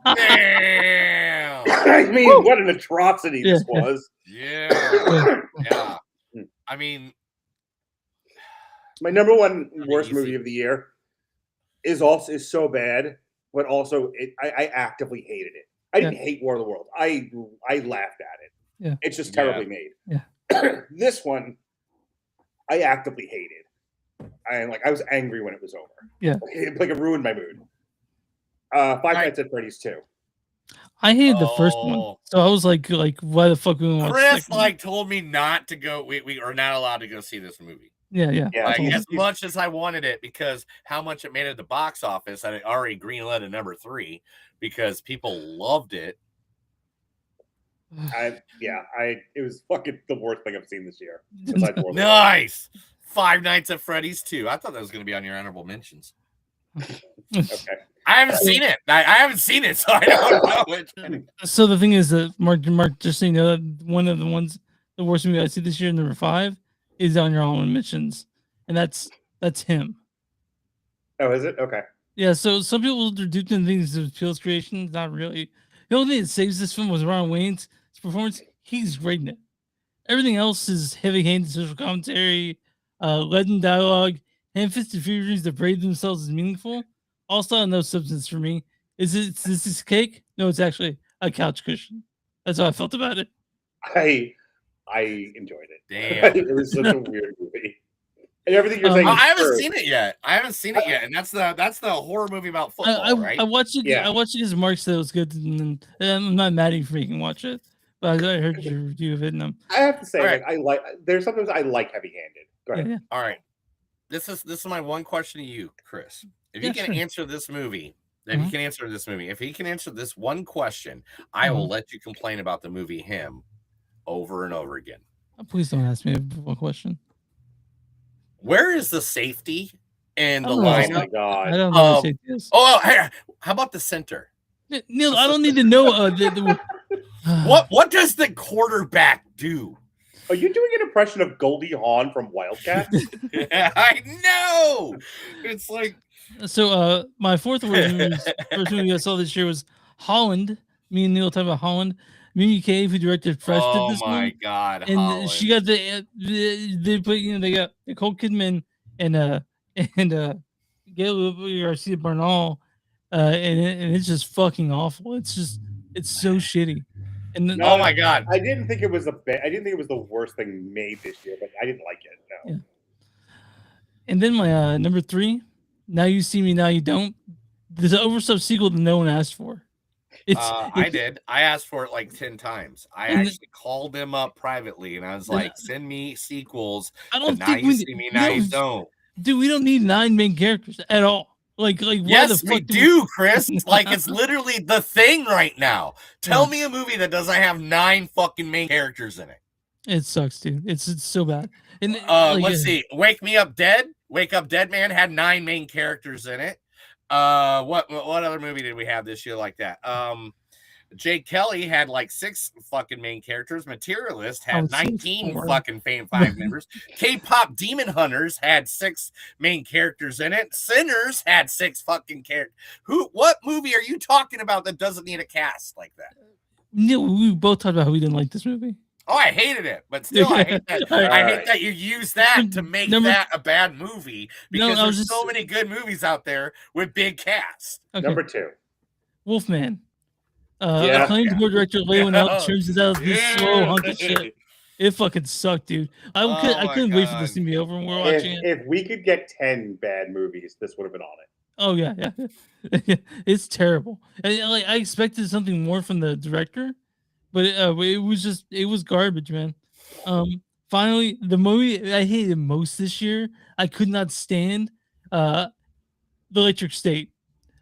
damn! I mean, what an atrocity this was. Yeah. I mean, my number 1 worst movie of the year is so bad, but also I actively hated it. I didn't hate War of the World. I laughed at it. Yeah. It's just terribly made. Yeah. This one, I actively hated. I was angry when it was over. Yeah. It ruined my mood. Five Nights at Freddy's 2. I hated the first one, so I was like, why the fuck we watch? Chris told me not to go. We are not allowed to go see this movie. Yeah. As much as I wanted it, because how much it made at the box office, I already greenlit a number 3 because people loved it. It was fucking the worst thing I've seen this year. Nice. Five Nights at Freddy's 2. I thought that was going to be on your honorable mentions. Okay. I haven't seen it. I haven't seen it, so I don't know. So the thing is that Mark, just so you know, one of the worst movie I see this year, number 5, is on your honorable mentions, and that's him. Oh, is it? Okay. Yeah. So some people are duped in things of Peele's creation. Not really. The only thing that saves this film was Ron Wayne's performance. He's great in it. Everything else is heavy-handed social commentary, leaden dialogue, ham-fisted figurines that braid themselves as meaningful. All style, no substance for me. Is this cake? No, it's actually a couch cushion. That's how I felt about it. I enjoyed it. Damn. It was such a weird movie. And everything you're saying, I haven't seen it yet. And that's the horror movie about football, right? I watched it. Yeah. I watched it because Mark said it was good, and I'm not mad at you for making watch it. But I heard your review of it, and I have to say, right. there's sometimes I like heavy-handed. Go ahead. Yeah. All right. This is my one question to you, Chris. If you can answer this movie, if he can answer this one question, I will let you complain about the movie Him over and over again. Please don't ask me one question. Where is the safety and the Oh lineup? my God. I don't know what safety is. Hey, how about the center? Neil, I don't need to know. What does the quarterback do? Are you doing an impression of Goldie Hawn from Wildcats? I know. It's like so. My first movie I saw this year was Holland. Me and Neil talked about Holland. Mimi Cave, who directed Fresh, did this one. Oh my God! And Holland. she got they put they got Nicole Kidman and Gail Garcia Bernal, and it's just fucking awful. It's so shitty. And oh my God! I didn't think it was the worst thing made this year, but I didn't like it. No. Yeah. And then my number 3, Now You See Me, Now You Don't. There's an overstuffed sequel that no one asked for. I did. I asked for it like 10 times. I actually called them up privately, and I was like, "Send me sequels." I don't Now think You See Me, Now You Don't. Dude, we don't need 9 main characters at all. Like yes, we do, Chris. It's literally the thing right now. Tell me a movie that doesn't have 9 fucking main characters in it. It sucks, dude. It's so bad. And let's see. Wake Me Up Dead. Wake Up Dead Man had 9 main characters in it. What other movie did we have this year like that? Jake Kelly had like 6 fucking main characters. Materialist had 19 fucking 5 members. K-pop Demon Hunters had 6 main characters in it. Sinners had 6 fucking characters. What movie are you talking about that doesn't need a cast like that? Neil, we both talked about how we didn't like this movie. Oh, I hated it, but still, I hate that. I hate that you use that to make that a bad movie because there's so many good movies out there with big casts. Okay. Number 2, Wolfman. Acclaimed director Leigh Whannell turns it out this slow hunk of shit. It fucking sucked, dude. I couldn't wait for this to be over when we're watching it. If we could get 10 bad movies, this would have been on it. Oh yeah. It's terrible. And, I expected something more from the director, but it was garbage, man. Finally, the movie I hated most this year, I could not stand The Electric State.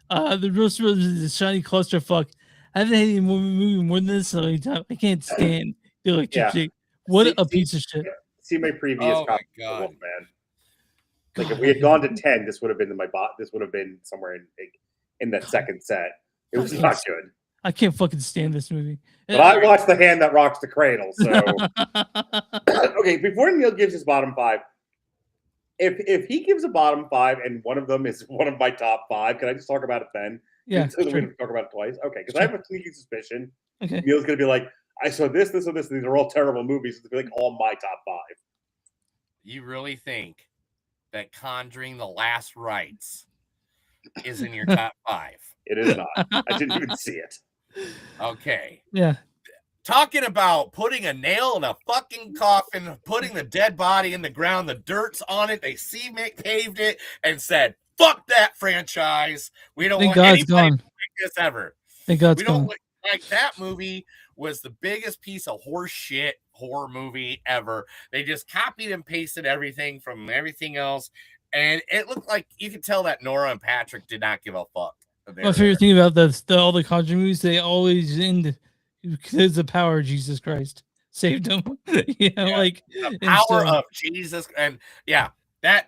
The Rose Brothers, the shiny clusterfuck. I haven't hated a movie more than this in a long time. I can't stand The Electric State. What a piece of shit. See my previous copy of Wolfman. Like if we had gone to 10, this would have been this would have been somewhere in that second set. It was not good. I can't fucking stand this movie. But I watched The Hand That Rocks the Cradle. So okay, before Neil gives his bottom 5, if he gives a bottom 5 and one of them is one of my top 5, can I just talk about it then? Yeah. So that we don't talk about it twice. Okay, because I have a sneaky suspicion. Okay. Neil's gonna be like, I saw this, this, and this. These are all terrible movies. It's gonna be like all my top 5. You really think that Conjuring: The Last Rites is in your top 5? It is not. I didn't even see it. Okay. Yeah. talking about putting a nail in a fucking coffin, putting the dead body in the ground, the dirt's on it. They paved it and said, "Fuck that franchise. We don't Thank want God anybody it's gone. like this ever." Thank God it's We don't gone. like that movie was the biggest piece of horse shit horror movie ever. They just copied and pasted everything from everything else, and it looked like you could tell that Nora and Patrick did not give a fuck. My favorite thing about all the Conjuring movies, they always end because the power of Jesus Christ saved them. Like the power of Jesus, and that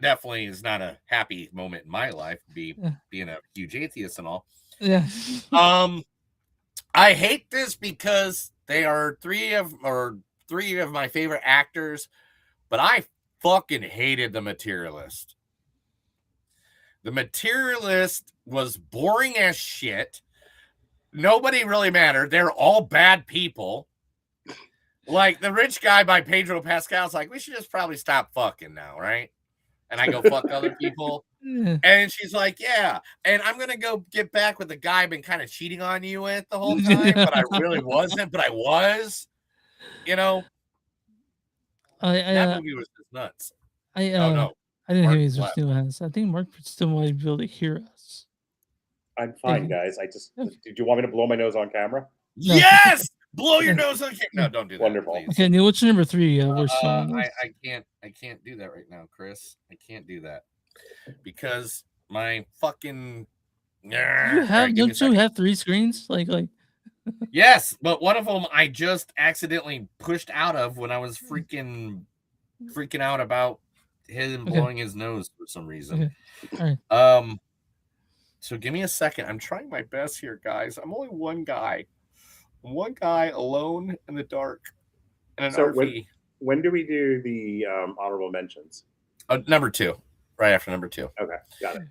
definitely is not a happy moment in my life. Being a huge atheist and all. Yeah. I hate this because they are three of my favorite actors, but I fucking hated The Materialist. The Materialist was boring as shit. Nobody really mattered. They're all bad people. Like the rich guy by Pedro Pascal's like, we should just probably stop fucking now, right? And I go fuck other people. And she's like, yeah. And I'm going to go get back with the guy I've been kind of cheating on you with the whole time, but I really wasn't, but I was, that movie was just nuts. No. I didn't hear his hands. I think Mark still might be able to hear us. I'm fine, guys. Did you want me to blow my nose on camera? No. Yes! Blow your nose on camera. No, don't do that. Wonderful. Please. Okay, Neil, what's your number 3? I can't do that right now, Chris. I can't do that because my fucking. Don't you have 3 screens? Like. Yes, but one of them I just accidentally pushed out of when I was freaking out about him blowing his nose for some reason. Okay. All right. So give me a second. I'm trying my best here, guys. I'm only one guy. One guy alone in the dark in an RV. When do we do the honorable mentions? Number 2, right after number 2. Okay, got it.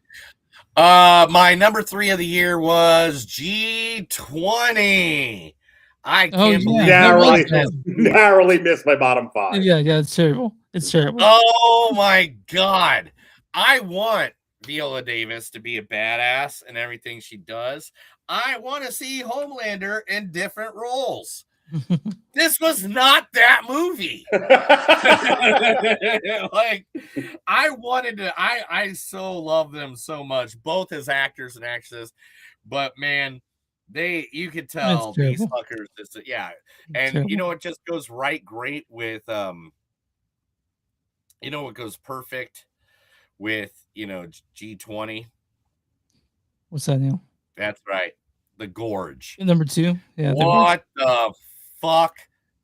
My number 3 of the year was G20. I can't believe narrowly missed my bottom 5. Yeah, it's terrible. It's terrible. Oh my God. I want Viola Davis to be a badass in everything she does. I want to see Homelander in different roles. This was not that movie. Like, I wanted to, I so love them so much, both as actors and actresses, but man, you could tell these fuckers, and you know, it just goes great with, what goes perfect with, G20. What's that, Neil? That's right. The Gorge. Number 2. Yeah. What the fuck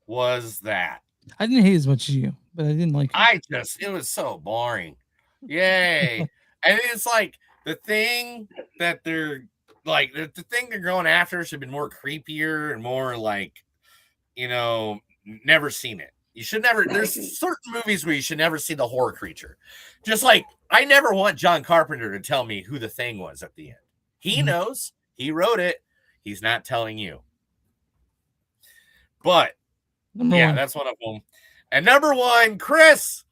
was that? I didn't hate as much as you, but I didn't like it. It was so boring. Yay. And it's like the thing that they're like, the thing they're going after should have been more creepier and more like, never seen it. You should never, there's certain movies where you should never see the horror creature. Just like, I never want John Carpenter to tell me who the thing was at the end. He knows. He wrote it. He's not telling you. But, that's one of them. And number 1, Chris,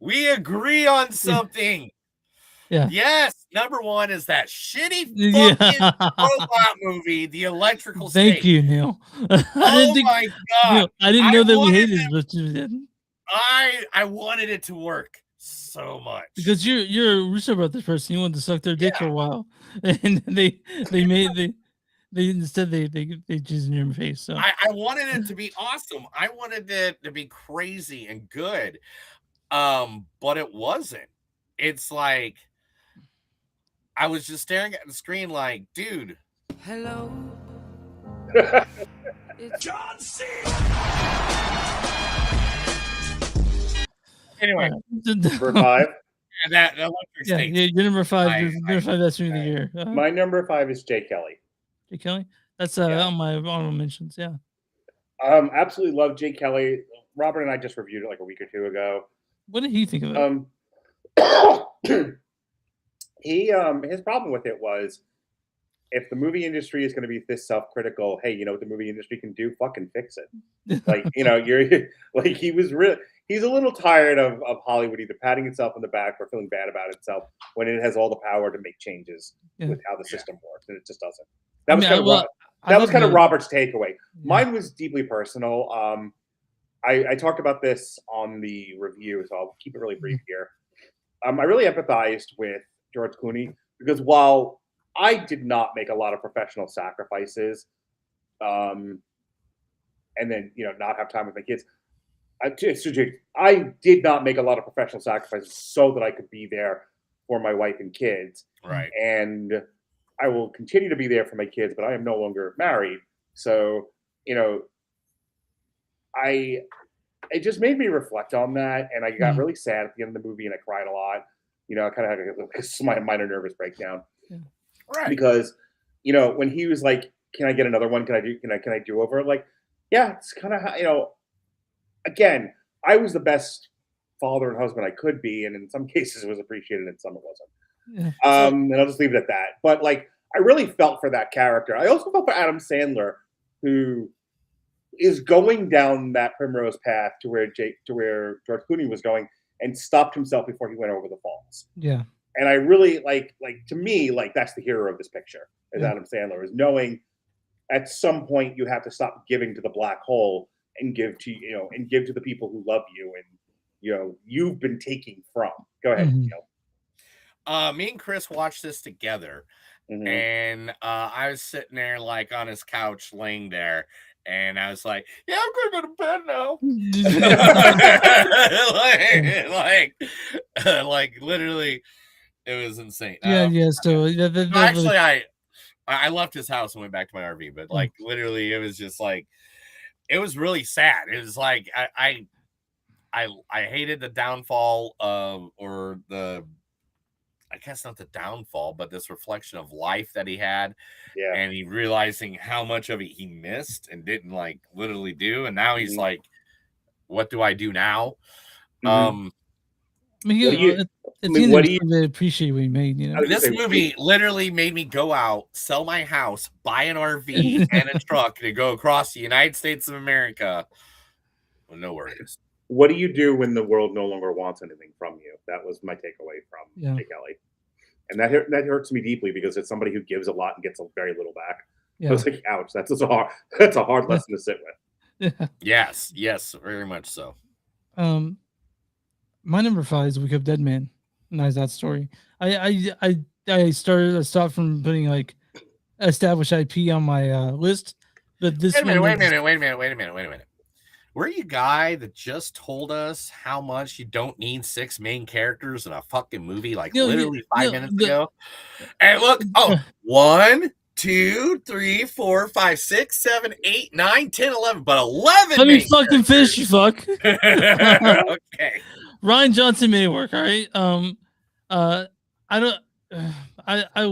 we agree on something. Yeah. Yes, number 1 is that shitty fucking robot movie, The Electrical State. Thank you, Neil. My God. Neil, I didn't know that we hated it, but you did. I wanted it to work so much. Because you're a Russo Brothers person. You wanted to suck their dick for a while. And they instead they jizz in your face. So I wanted it to be awesome. I wanted it to be crazy and good. But it wasn't. It's like I was just staring at the screen like, dude. Hello. It's John C. Anyway, number 5. That Electric State. Yeah, you're number 5. Number 5 that's movie of the year. My number 5 is Jay Kelly. Jay Kelly? That's on my honorable mentions, yeah. Absolutely love Jay Kelly. Robert and I just reviewed it like a week or 2 ago. What did he think of it? His problem with it was, if the movie industry is going to be this self-critical, hey, you know what the movie industry can do? Fucking fix it. Like, you're like, he's a little tired of Hollywood either patting itself on the back or feeling bad about itself when it has all the power to make changes with how the system works, and it just doesn't. that was kind of the- Robert's takeaway. Mine was deeply personal. I talked about this on the review, so I'll keep it really brief here. I really empathized with George Clooney because while I did not make a lot of professional sacrifices, and then not have time with my kids, I did not make a lot of professional sacrifices so that I could be there for my wife and kids. Right. And I will continue to be there for my kids, but I am no longer married. So, it just made me reflect on that. And I got really sad at the end of the movie and I cried a lot. I kind of had a minor nervous breakdown. Yeah. Right. Because, when he was like, can I get another one? Can I do over? Like, yeah, it's kind of how, again, I was the best father and husband I could be. And in some cases it was appreciated and some it wasn't. Yeah. And I'll just leave it at that. But like, I really felt for that character. I also felt for Adam Sandler, who is going down that primrose path to where George Clooney was going, and stopped himself before he went over the falls. Yeah. And I really like to me, like that's the hero of this picture, is Adam Sandler, is knowing at some point you have to stop giving to the black hole and give to the people who love you and you've been taking from. Go ahead. Me and Chris watched this together, and I was sitting there like on his couch, laying there, and I was like, "Yeah, I'm gonna go to bed now." like literally, it was insane. So actually, I left his house and went back to my RV, but like literally, it was just like it was really sad. It was like I hated the downfall of I guess not the downfall, but this reflection of life that he had. Yeah. And he realizing how much of it he missed and didn't like literally do. And now he's like, what do I do now? I mean, what do you appreciate what he made? This movie literally made me go out, sell my house, buy an RV and a truck to go across the United States of America with no worries. What do you do when the world no longer wants anything from you? That was my takeaway from Jake Ellie. And that hurts me deeply because it's somebody who gives a lot and gets a very little back. I was like, ouch, that's a hard lesson to sit with. Yes, very much so. My number 5 is Wake Up Dead Man. Knives Out story. I stopped from putting like established IP on my list, but this wait a minute. Were you guy that just told us how much you don't need 6 main characters in a fucking movie literally 5 minutes ago? And look, 1, 2, 3, 4, 5, 6, 7, 8, 9, 10, 11, but 11. Let me fucking fish, you fuck. Okay. Rian Johnson made it work, all right. I love I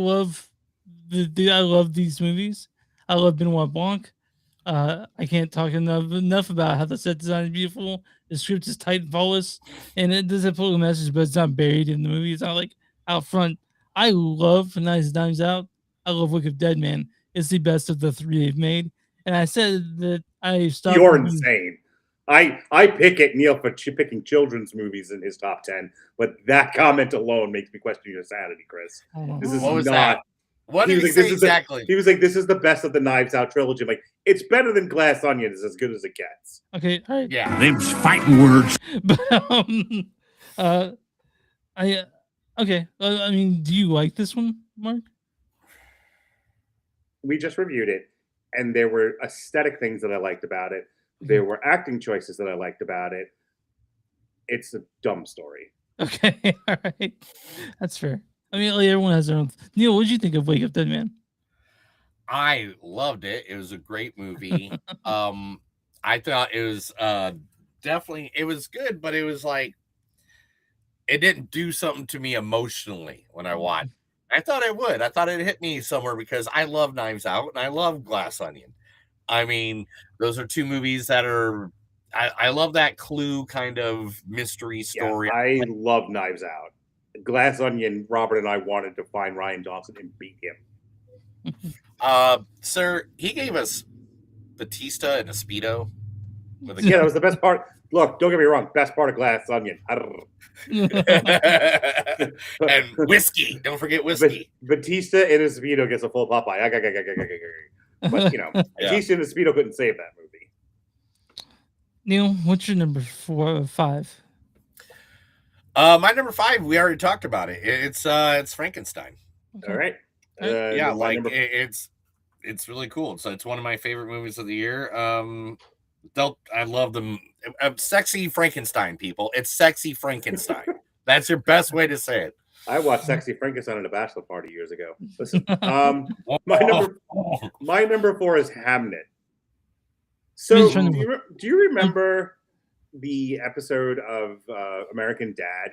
love these movies. I love Benoit Blanc. I can't talk enough about how the set design is beautiful. The script is tight and flawless, and it does have a message, but it's not buried in the movie. It's not like out front. I love Knives Out. I love Wake Up Dead Man. It's the best of the 3 they've made. And I said that I stopped. You're insane. I pick at Neil for picking children's movies in his top 10, but that comment alone makes me question your sanity, Chris. This is what was not. That? What did he say exactly? He was like, "This is the best of the Knives Out trilogy." I'm like, it's better than Glass Onion. It's as good as it gets. Okay, all right. Yeah, them's fighting words. But I mean, do you like this one, Mark? We just reviewed it, and there were aesthetic things that I liked about it. There were acting choices that I liked about it. It's a dumb story. Okay, all right, that's fair. I mean, everyone has their own. Neil, what did you think of Wake Up Dead Man? I loved it. It was a great movie. I thought it was definitely, it was good, but it was like, it didn't do something to me emotionally when I watched. I thought it would. I thought it hit me somewhere because I love Knives Out and I love Glass Onion. I mean, those are 2 movies that are, I love that Clue kind of mystery story. Yeah, I love Knives Out. Glass Onion, Robert and I wanted to find Rian Johnson and beat him. Sir, he gave us Batista and a Speedo. Yeah, that was the best part. Look, don't get me wrong. Best part of Glass Onion. And whiskey. Don't forget whiskey. Batista in a Speedo gets a full Popeye. But you know, Batista and Speedo couldn't save that movie. Neil, what's your number 5? My number 5, we already talked about it. It's Frankenstein. Okay. All right. Yeah, my like number- it's really cool. So it's one of my favorite movies of the year. I love them. Sexy Frankenstein, people. It's sexy Frankenstein. That's your best way to say it. I watched Sexy Frankenstein at a bachelor party years ago. Listen, my number 4 is Hamnet. So do you remember the episode of American Dad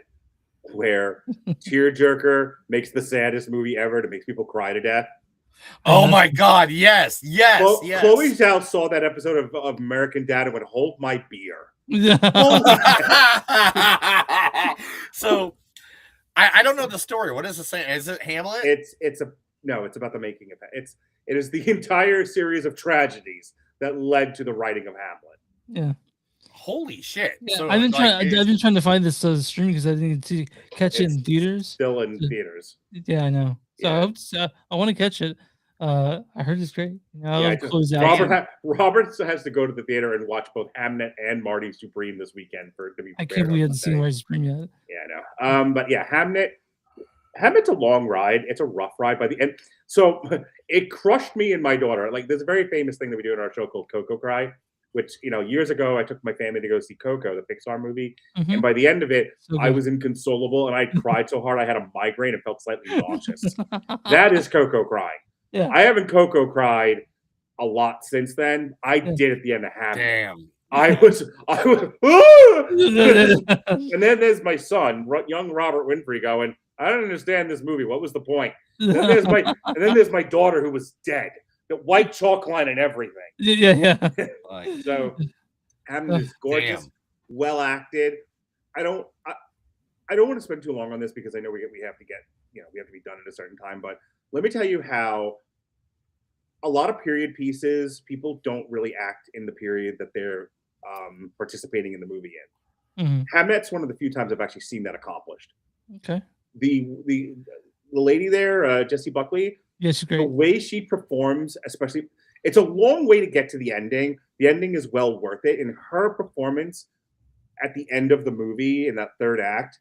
where Tearjerker makes the saddest movie ever that makes people cry to death? Oh my God! Yes. Chloe Zhao saw that episode of American Dad and would hold my beer. So I don't know the story. What is it saying? Is it Hamlet? It's about the making of it. It is the entire series of tragedies that led to the writing of Hamlet. Yeah. Holy shit! Yeah, So, I've been trying to find this stream because I didn't catch it in theaters. Still in theaters. Yeah, I know. So I want to catch it. I heard it's great. Robert has to go to the theater and watch both Hamnet and Marty Supreme this weekend to be. I can't believe we haven't seen Marty Supreme yet. Yeah, I know. But yeah, Hamlet's a long ride. It's a rough ride by the end. So it crushed me and my daughter. Like there's a very famous thing that we do in our show called Coco Cry, which years ago I took my family to go see Coco, the Pixar movie, and by the end of it, I was inconsolable and I cried so hard I had a migraine and felt slightly nauseous. That is Coco crying. Yeah. I haven't Coco cried a lot since then. I did at the end of Hamlet. Damn. I was and then there's my son, young Robert Winfrey, going, I don't understand this movie. What was the point? And then there's my daughter who was dead. The white chalk line and everything. Yeah. So Hamlet is gorgeous, well acted. I don't want to spend too long on this because I know we have to be done at a certain time. But let me tell you how a lot of period pieces, people don't really act in the period that they're participating in the movie in. Mm-hmm. Hamlet's one of the few times I've actually seen that accomplished. Okay. The lady there, Jessie Buckley. Yeah, she's great. The way she performs, especially, it's a long way to get to the ending. The ending is well worth it. And her performance at the end of the movie in that third act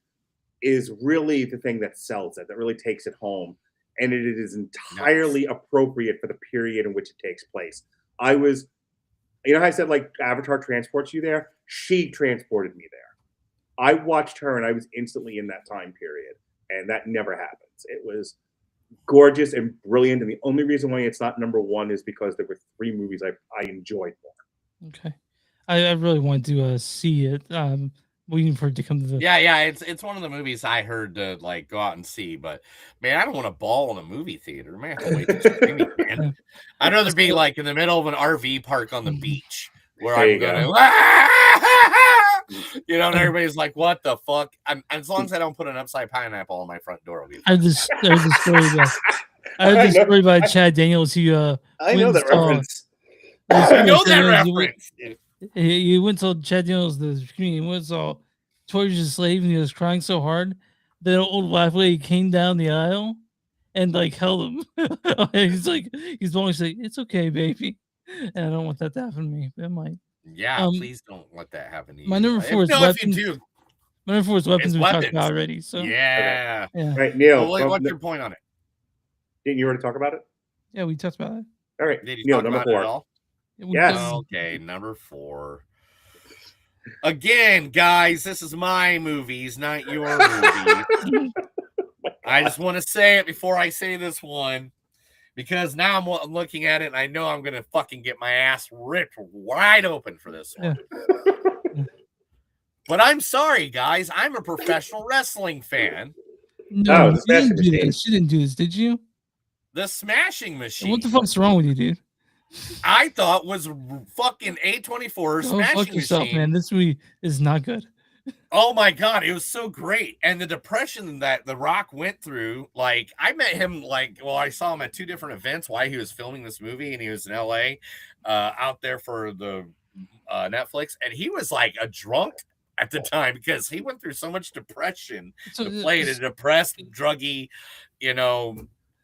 is really the thing that sells it, that really takes it home. And it is entirely appropriate for the period in which it takes place. How I said, like, Avatar transports you there? She transported me there. I watched her and I was instantly in that time period. And that never happens. It was gorgeous and brilliant. And the only reason why it's not number 1 is because there were 3 movies I enjoyed more. Okay. I really want to see it. Waiting for it to come to the. Yeah. It's one of the movies I heard to like go out and see, but man, I don't want to ball in a movie theater. Man, I have to wait to streaming, man. I'd rather be like in the middle of an RV park on the beach where I'm going, and everybody's like, "What the fuck?" As long as I don't put an upside pineapple on my front door, will be. I heard this story by Chad Daniels. I know that reference. I know that reference. He went to Chad Daniels, the comedian, went to Tortured Slave, and he was crying so hard that an old black lady came down the aisle and like held him. he's like, it's okay, baby. And I don't want that to happen to me. But it might. Yeah, please don't let that happen to you. My number 4 is Weapons. My number 4 is Weapons. We talked about already. So yeah. All right, Neil. What's your point on it? Didn't you already talk about it? Yeah, we talked about it. All right, Did you Neil, talk number about 4. it at all? Yes. Okay, number 4. Again, guys, this is my movies, not your movies. I just want to say it before I say this one, because now I'm looking at it and I know I'm going to fucking get my ass ripped wide open for this one. Yeah. But I'm sorry, guys. I'm a professional wrestling fan. No, you didn't do this. You didn't do this, did you? The Smashing Machine. What the fuck's wrong with you, dude? I thought was fucking A24 Smashing fuck yourself, Machine. Man. This movie is not good. Oh my god, it was so great. And the depression that The Rock went through, like I met him I saw him at 2 different events while he was filming this movie, and he was in LA out there for the Netflix, and he was like a drunk at the time because he went through so much depression to play a depressed, druggy,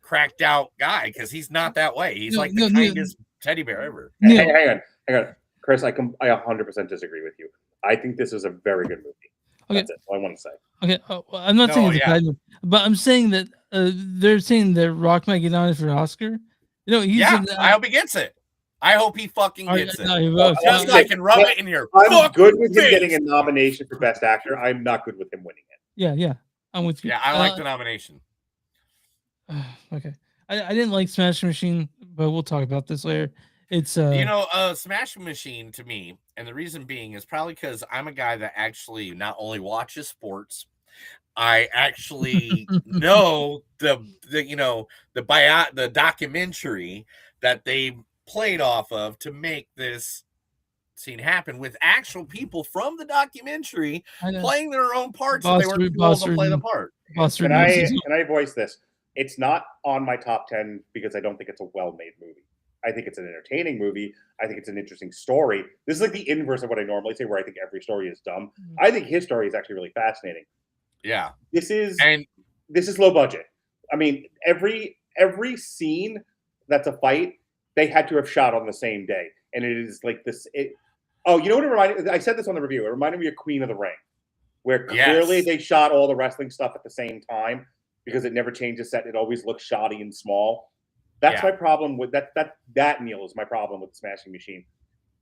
cracked out guy, because he's not that way. He's the kindest teddy bear ever. Hang on, Chris. I 100% disagree with you. I think this is a very good movie. Okay. That's it. All I want to say. Okay, well, I'm not saying it's a bad movie, but I'm saying that they're saying that Rock might get nominated for an Oscar. You know, I hope he gets it. I hope he fucking gets it. No, just so I can rub it in your. I'm good with him getting a nomination for Best Actor. I'm not good with him winning it. Yeah, I'm with you. Yeah, I like the nomination. Okay, I didn't like Smash Machine, but we'll talk about this later. It's Smash Machine to me, and the reason being is probably because I'm a guy that actually not only watches sports, I actually know the documentary that they played off of to make this scene happen with actual people from the documentary playing their own parts. They weren't able to play the part. Can I voice this? It's not on my top 10 because I don't think it's a well-made movie. I think it's an entertaining movie. I think it's an interesting story. This is like the inverse of what I normally say, where I think every story is dumb. I think his story is actually really fascinating. Yeah, this is low budget. I mean, every scene that's a fight, they had to have shot on the same day, and it is like this. You know what it reminded? I said this on the review. It reminded me of Queen of the Ring, where clearly they shot all the wrestling stuff at the same time because it never changes set. It always looks shoddy and small. That's my problem with that. That Neil is my problem with the Smashing Machine.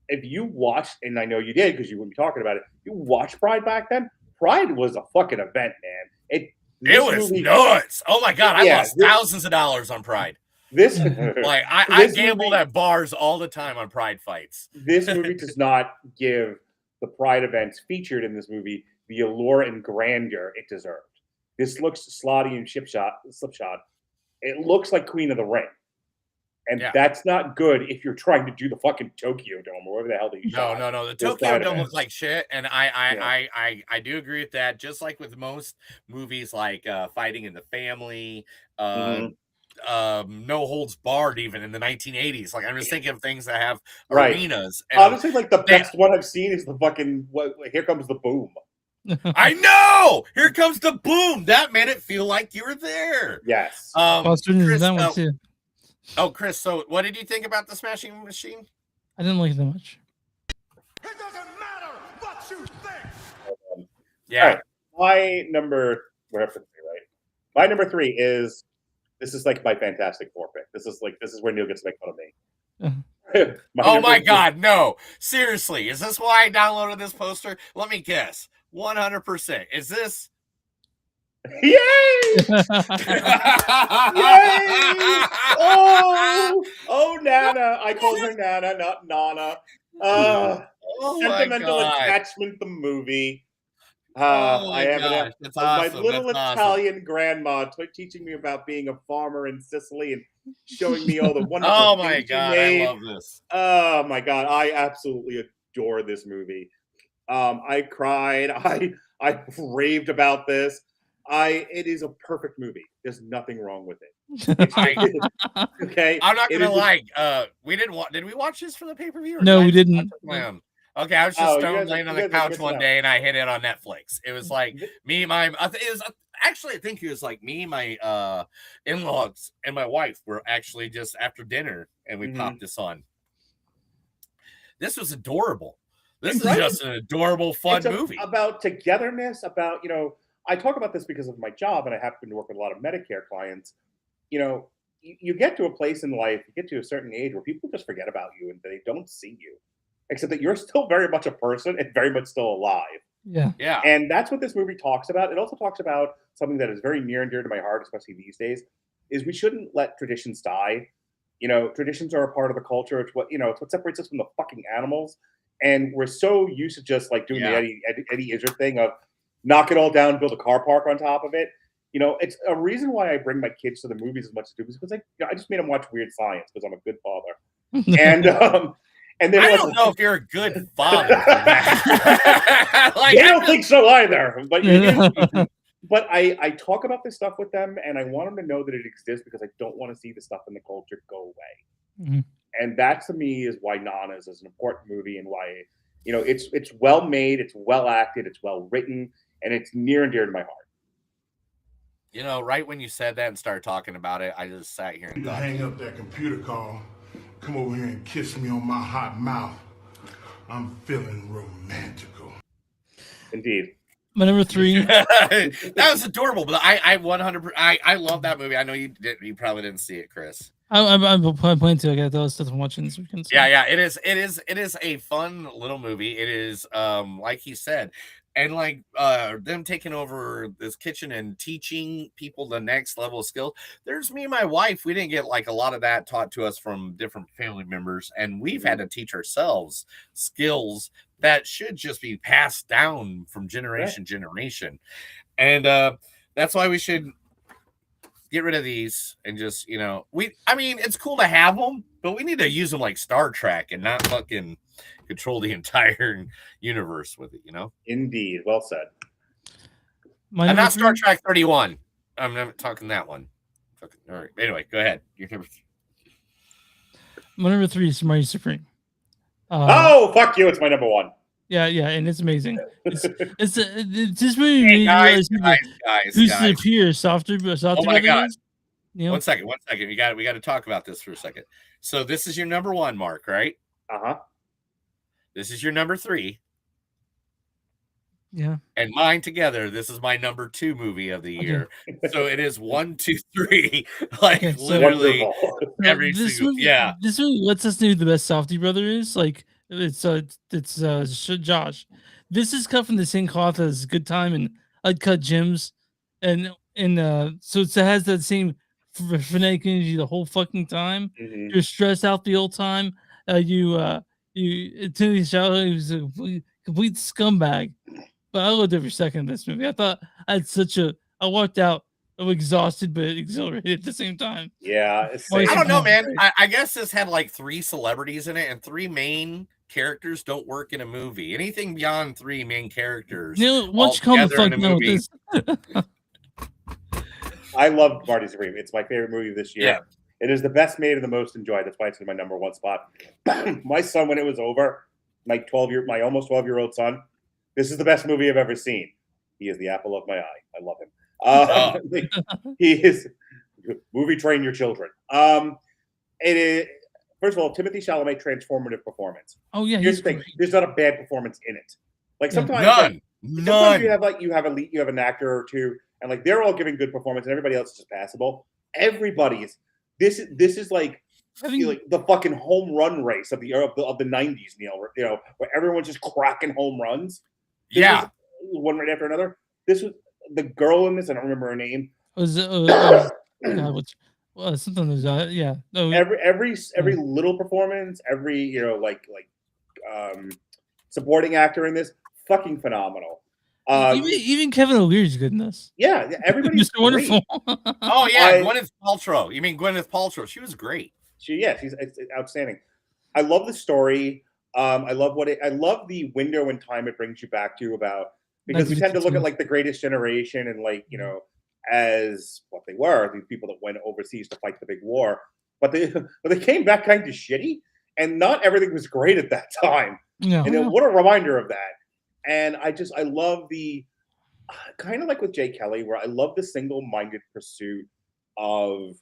If you watched, and I know you did because you wouldn't be talking about it, you watched Pride back then. Pride was a fucking event, man. It was nuts. Oh my god, I lost thousands of dollars on Pride. I gambled at bars all the time on Pride fights. This movie does not give the Pride events featured in this movie the allure and grandeur it deserved. This looks slotty and slipshod. It looks like Queen of the Ring. And that's not good if you're trying to do the fucking Tokyo Dome or whatever the hell they shot. No. The Tokyo Dome looks like shit, and I do agree with that. Just like with most movies, like Fighting in the Family, No Holds Barred, even in the 1980s. Like I'm just thinking of things that have arenas. And honestly, like the best one I've seen is the fucking Here Comes the Boom. I know. Here Comes the Boom. That made it feel like you were there. Yes. Chris, so what did you think about the Smashing Machine? I didn't like it that much. It doesn't matter what you think. Yeah. Right. My number 3 is this is like my Fantastic Four pick. This is where Neil gets to make fun of me. Oh my god, no. Seriously, is this why I downloaded this poster? Let me guess. 100%. Is this Yay! Yay! Oh, Nana. I called her Nana, not Nana. Sentimental Attachment, the movie. I have my little Italian grandma teaching me about being a farmer in Sicily and showing me all the wonderful Oh my god, I love this. Oh my god, I absolutely adore this movie. I cried. I raved about this. It is a perfect movie. There's nothing wrong with it. Okay. I'm not gonna lie. Did we watch this for the pay-per-view? No, we didn't. Okay, I was just laying on the couch one day and I hit it on Netflix. It was like I think it was like me, my in-laws, and my wife were actually just after dinner and we popped this on. This was adorable. This is just an adorable, fun movie. About togetherness, about, I talk about this because of my job, and I happen to work with a lot of Medicare clients. You get to a place in life, you get to a certain age where people just forget about you and they don't see you, except that you're still very much a person and very much still alive. Yeah. And that's what this movie talks about. It also talks about something that is very near and dear to my heart, especially these days, is we shouldn't let traditions die. Traditions are a part of the culture. It's what separates us from the fucking animals. And we're so used to just like doing the Eddie Izzard thing of knock it all down, build a car park on top of it. It's a reason why I bring my kids to the movies as much as I do, because I just made them watch Weird Science because I'm a good father. And I don't know if you're a good father. I don't think so either. But I talk about this stuff with them, and I want them to know that it exists because I don't want to see the stuff in the culture go away. Mm-hmm. And that to me is why Nana's is an important movie, and why it's well made, it's well acted, it's well written, and it's near and dear to my heart. Right when you said that and started talking about it, I just sat here and thought, hang up that computer call, Come over here and kiss me on my hot mouth. I'm feeling romantical. Indeed. My number 3. That was adorable, but I 100%. I love that movie. I know you probably didn't see it, Chris. I'm planning to. I got those stuff I'm watching this weekend. So. Yeah. It is a fun little movie. It is like he said, and like them taking over this kitchen and teaching people the next level of skill. There's me and my wife. We didn't get like a lot of that taught to us from different family members, and we've had to teach ourselves skills that should just be passed down from generation to generation. And that's why we should get rid of these and just, I mean, it's cool to have them, but we need to use them like Star Trek and not fucking control the entire universe with it, Indeed. Well said. I'm not Star Trek 31. I'm not talking that one. All right. Anyway, go ahead. My number 3 is Marty Supreme. Oh, fuck you. It's my number 1. Yeah, and it's amazing. It's just really guys, who's the peer softer. Oh my God. One second. We got to talk about this for a second. So this is your number 1, Mark, right? Uh-huh. This is your number 3. Yeah. And mine together, this is my number 2 movie of the year. So it is 1, 2, 3. Like literally every single movie, This movie lets us know who the best Softy brother is. Like it's Josh. This is cut from the same cloth as Good Time and Uncut Gems, and so it has that same frenetic energy the whole fucking time. Mm-hmm. You're stressed out the whole time. Timothy Chalamet was a complete scumbag. But I loved every second of this movie. I thought I walked out exhausted but exhilarated at the same time. Yeah. I don't know, man. I guess this had like 3 celebrities in it, and 3 main characters don't work in a movie. Anything beyond 3 main characters. Once you come the fuck down with this. I love Marty Supreme. It's my favorite movie this year. Yeah. It is the best made and the most enjoyed. That's why it's in my number 1 spot. My son, when it was over, my almost 12-year-old son, this is the best movie I've ever seen. He is the apple of my eye. I love him. He is movie train your children. It is, first of all, Timothy Chalamet transformative performance. Oh yeah, here's the thing. There's not a bad performance in it. Like sometimes, none. You have an actor or two, and like they're all giving good performance, and everybody else is just passable. Everybody's this is like the fucking home run race of the 90s, Neil. Where everyone's just cracking home runs. Yeah, one right after another. This was the girl in this. I don't remember her name. Was something was yeah. No, every little performance, every supporting actor in this, fucking phenomenal. Even Kevin O'Leary's good in this. Yeah, everybody's Mr. Wonderful. Oh yeah, Gwyneth Paltrow. You mean Gwyneth Paltrow? She was great. She's outstanding. I love the story. I love the window in time it brings you back to because we tend to look at like the Greatest Generation and as what they were, these people that went overseas to fight the big war, but they came back kind of shitty, and not everything was great at that time. No. And what a reminder of that. And I love the kind of like with Jay Kelly, where I love the single-minded pursuit of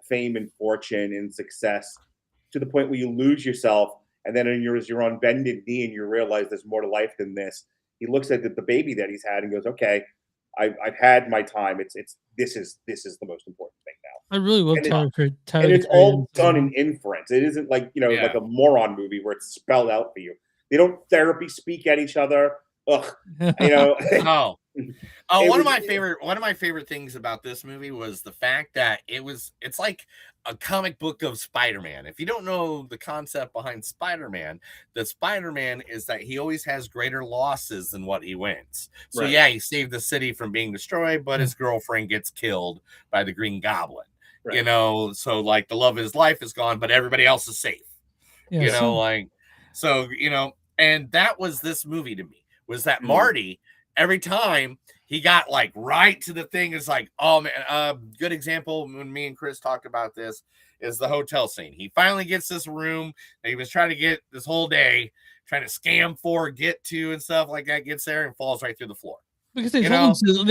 fame and fortune and success to the point where you lose yourself. And then you're on bended knee and you realize there's more to life than this. He looks at the baby that he's had and goes, "Okay, I've had my time. This is the most important thing now." I really love Tyler. And it's all done in inference. It isn't like like a moron movie where it's spelled out for you. They don't therapy speak at each other. Ugh, No. One of my favorite things about this movie was the fact that it's like a comic book of Spider-Man. If you don't know the concept behind Spider-Man, the Spider-Man is that he always has greater losses than what he wins. So Right. Yeah, he saved the city from being destroyed, but his girlfriend gets killed by the Green Goblin. Right. So like the love of his life is gone, but everybody else is safe. And that was this movie to me, was that Marty, every time he got like right to the thing, is like, oh man, good example when me and Chris talked about this is the hotel scene. He finally gets this room that he was trying to get this whole day, trying to scam for, get to, and stuff like that, gets there and falls right through the floor. Because they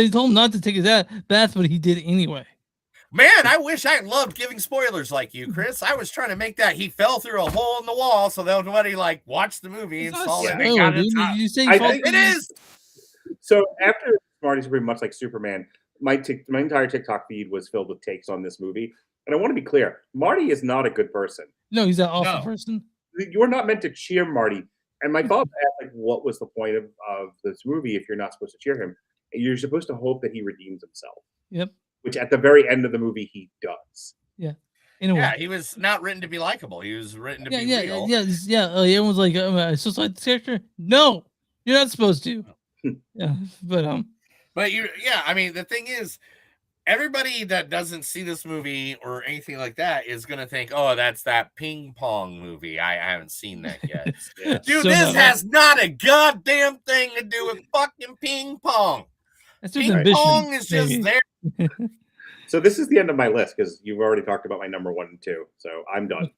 told him not to take his bath, but he did anyway. Man, I wish I loved giving spoilers like you, Chris. I was trying to make that he fell through a hole in the wall so that nobody like watched the movie and saw that they got it. It is. So after Marty's pretty much like Superman, my entire TikTok feed was filled with takes on this movie. And I want to be clear, Marty is not a good person. No, he's an awful person. You're not meant to cheer Marty. And my father asked, like, what was the point of this movie if you're not supposed to cheer him? You're supposed to hope that he redeems himself. Yep. Which at the very end of the movie, he does. Yeah. He was not written to be likable. He was written to be real. Everyone's like, "Am I supposed to like this character?" No, you're not supposed to. Yeah, but I mean, the thing is, everybody that doesn't see this movie or anything like that is gonna think, "Oh, that's that ping pong movie." I haven't seen that yet. Dude, this has not a goddamn thing to do with fucking ping pong. Ping pong is just there. So this is the end of my list because you've already talked about my number 1 and 2. So I'm done.